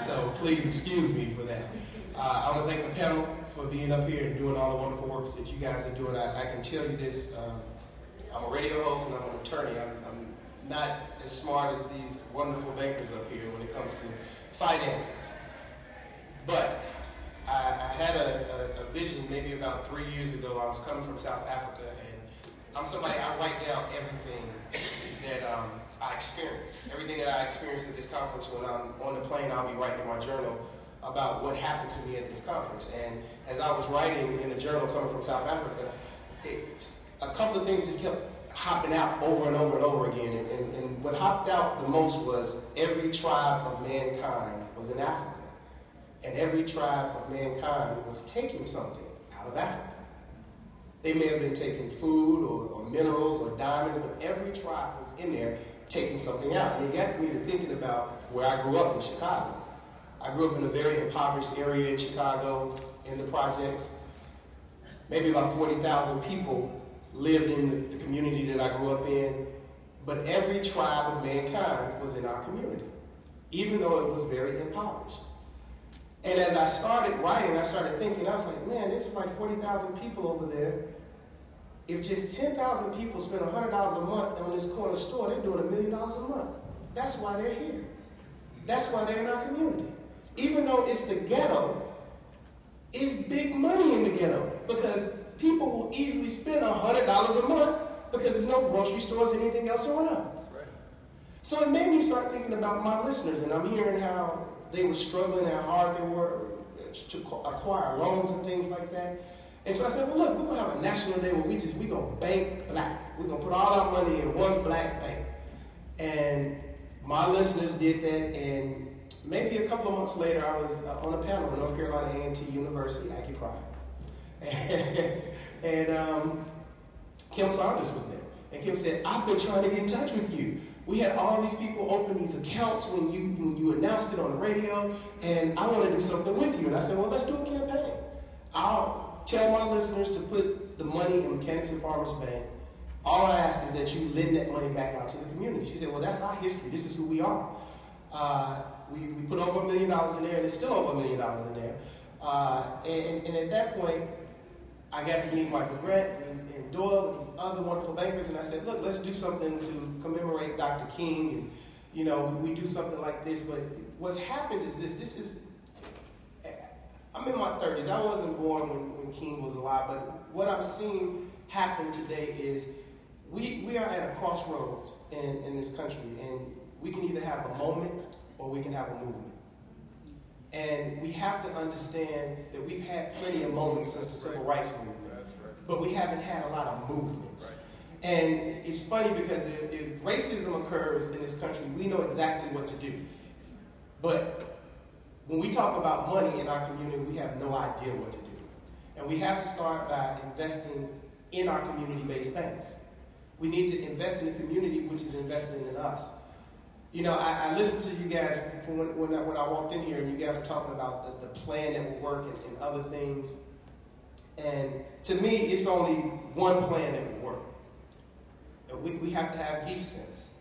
So please excuse me for that. I want to thank the panel for being up here and doing all the wonderful work that you guys are doing. I can tell you this, I'm a radio host and I'm an attorney. I'm not as smart as these wonderful bankers up here when it comes to finances. But I had a vision maybe about 3 years ago. I was coming from South Africa, and I'm somebody, I write down everything that I experience. Everything that I experienced at this conference. When I'm on the plane, I'll be writing in my journal about what happened to me at this conference. And as I was writing in the journal coming from South Africa, a couple of things just kept hopping out over and over and over again. And what hopped out the most was every tribe of mankind was in Africa. And every tribe of mankind was taking something out of Africa. They may have been taking food or minerals or diamonds, but every tribe was in there taking something out. And it got me to thinking about where I grew up in Chicago. I grew up in a very impoverished area in Chicago, in the projects. Maybe about 40,000 people lived in the community that I grew up in, but every tribe of mankind was in our community, even though it was very impoverished. And as I started writing, I started thinking, I was like, man, there's like 40,000 people over there. If just 10,000 people spend $100 a month on this corner store, they're doing $1 million a month. That's why they're here. That's why they're in our community. Even though it's the ghetto, it's big money in the ghetto because people will easily spend $100 a month because there's no grocery stores or anything else around. So it made me start thinking about my listeners, and I'm hearing how they were struggling, how hard they were to acquire loans and things like that. And so I said, well, look, we're going to have a national day where we're going to bank black. We're going to put all our money in one black bank. And my listeners did that, and maybe a couple of months later, I was on a panel at North Carolina A&T University, Aggie Pride. And Kim Saunders was there. And Kim said, I've been trying to get in touch with you. We had all these people open these accounts when you announced it on the radio, and I want to do something with you. And I said, well, let's do a campaign. I'll tell my listeners to put the money in Mechanics and Farmers Bank. All I ask is that you lend that money back out to the community. She said, well, that's our history. This is who we are. We put over $1 million in there, and it's still over $1 million in there. And at that point, I got to meet Michael Grant and Doyle and these other wonderful bankers, and I said, look, let's do something to commemorate Dr. King, and we do something like this. But what's happened is this. I'm in my 30s. I wasn't born when King was alive, but what I'm seeing happen today is we are at a crossroads in this country, and we can either have a moment or we can have a movement. And we have to understand that we've had plenty of moments since the Civil Rights Movement, but we haven't had a lot of movements. And it's funny because if racism occurs in this country, we know exactly what to do. But when we talk about money in our community, we have no idea what to do. And we have to start by investing in our community-based banks. We need to invest in the community, which is investing in us. You know, I listened to you guys from when I walked in here, and you guys were talking about the plan that will work and other things. And to me, it's only one plan that will work. We have to have geese sense.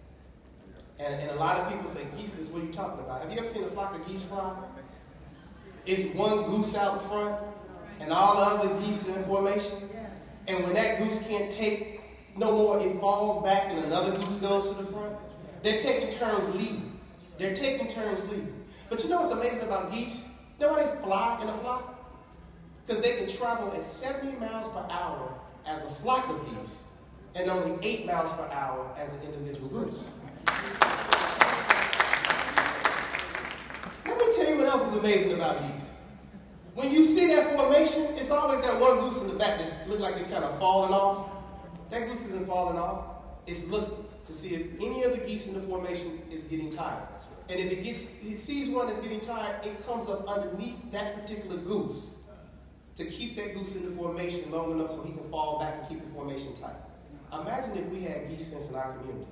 And a lot of people say, geese sense, what are you talking about? Have you ever seen a flock of geese fly? It's one goose out front, and all the other geese in formation. And when that goose can't take no more, it falls back, and another goose goes to the front. They're taking turns leading. They're taking turns leading. But you know what's amazing about geese? You know why they fly in a flock? Because they can travel at 70 miles per hour as a flock of geese and only 8 miles per hour as an individual goose. Let me tell you what else is amazing about geese. When you see that formation, it's always that one goose in the back that looks like it's kind of falling off. That goose isn't falling off. It's looking to see if any of the geese in the formation is getting tired. And if it sees one that's getting tired, it comes up underneath that particular goose to keep that goose in the formation long enough so he can fall back and keep the formation tight. Imagine if we had geese sense in our community,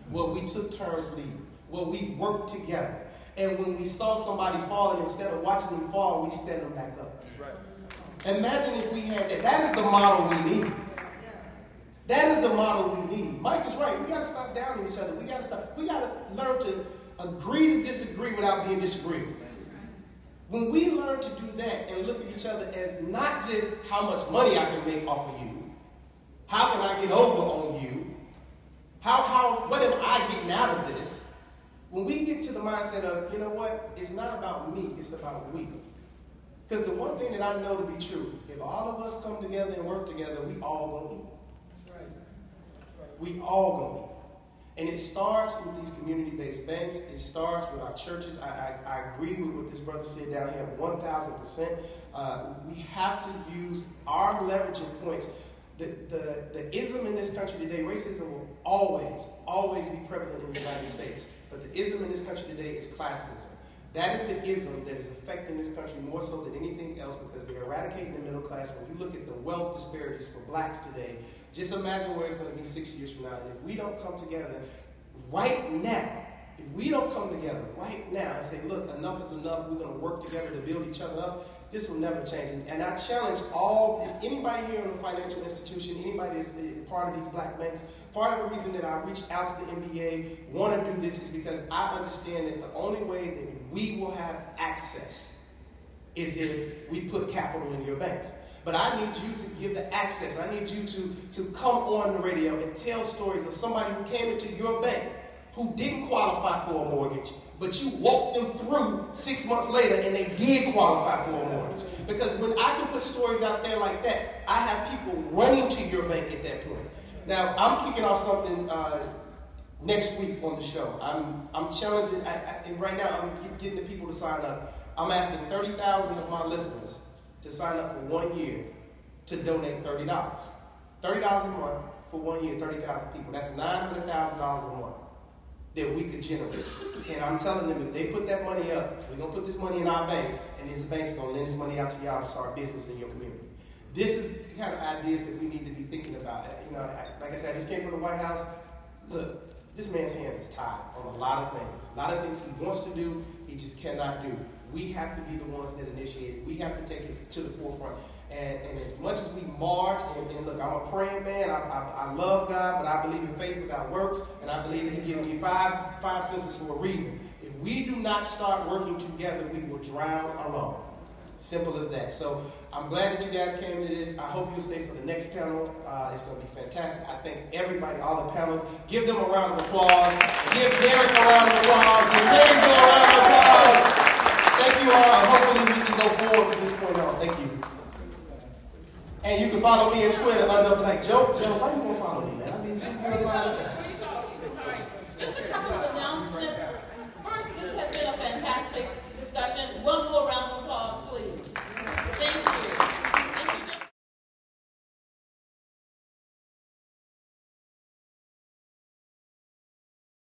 where we took turns leading, where we worked together, and when we saw somebody falling, instead of watching them fall, we stand them back up. Imagine if we had that. That is the model we need. That is the model we need. Mike is right. We got to stop downing each other. We got to learn to agree to disagree without being disagreeable. When we learn to do that and look at each other as not just how much money I can make off of you, how can I get over on you, what am I getting out of this? When we get to the mindset of, you know what, it's not about me, it's about we. Because the one thing that I know to be true, if all of us come together and work together, we all gonna eat. That's right. We all gonna eat. And it starts with these community-based banks. It starts with our churches. I agree with what this brother said down here, 1,000%. We have to use our leveraging points. The ism in this country today, racism will always be prevalent in the United States. But the ism in this country today is classism. That is the ism that is affecting this country more so than anything else because they're eradicating the middle class. When you look at the wealth disparities for blacks today, just imagine where it's going to be 6 years from now. And if we don't come together right now, and say, look, enough is enough, we're going to work together to build each other up, this will never change. And I challenge anybody here in a financial institution, anybody that's part of these black banks, part of the reason that I reached out to the NBA, want to do this is because I understand that the only way that we will have access is if we put capital in your banks. But I need you to give the access. I need you to come on the radio and tell stories of somebody who came into your bank who didn't qualify for a mortgage, but you walked them through 6 months later and they did qualify for a mortgage. Because when I can put stories out there like that, I have people running to your bank at that point. Now, I'm kicking off something next week on the show. I'm challenging, and right now I'm getting the people to sign up. I'm asking 30,000 of my listeners to sign up for 1 year to donate $30. $30 a month for 1 year, 30,000 people. That's $900,000 a month that we could generate. And I'm telling them, if they put that money up, we're going to put this money in our banks, and these banks are going to lend this money out to y'all to start business in your community. This is the kind of ideas that we need to be thinking about. You know, like I said, I just came from the White House. Look, this man's hands is tied on a lot of things. A lot of things he wants to do, he just cannot do. We have to be the ones that initiate it. We have to take it to the forefront. And as much as we march, and look, I'm a praying man. I love God, but I believe in faith without works, and I believe that He gives me five senses for a reason. If we do not start working together, we will drown alone. Simple as that. So I'm glad that you guys came to this. I hope you'll stay for the next panel. It's going to be fantastic. I thank everybody, all the panelists. Give them a round of applause. Give Derek a round of applause. Give James a round of applause. Thank you all, and hopefully we can go forward from this point on. Thank you. And you can follow me on Twitter under like Joe. Why you want to follow me, man? I mean, just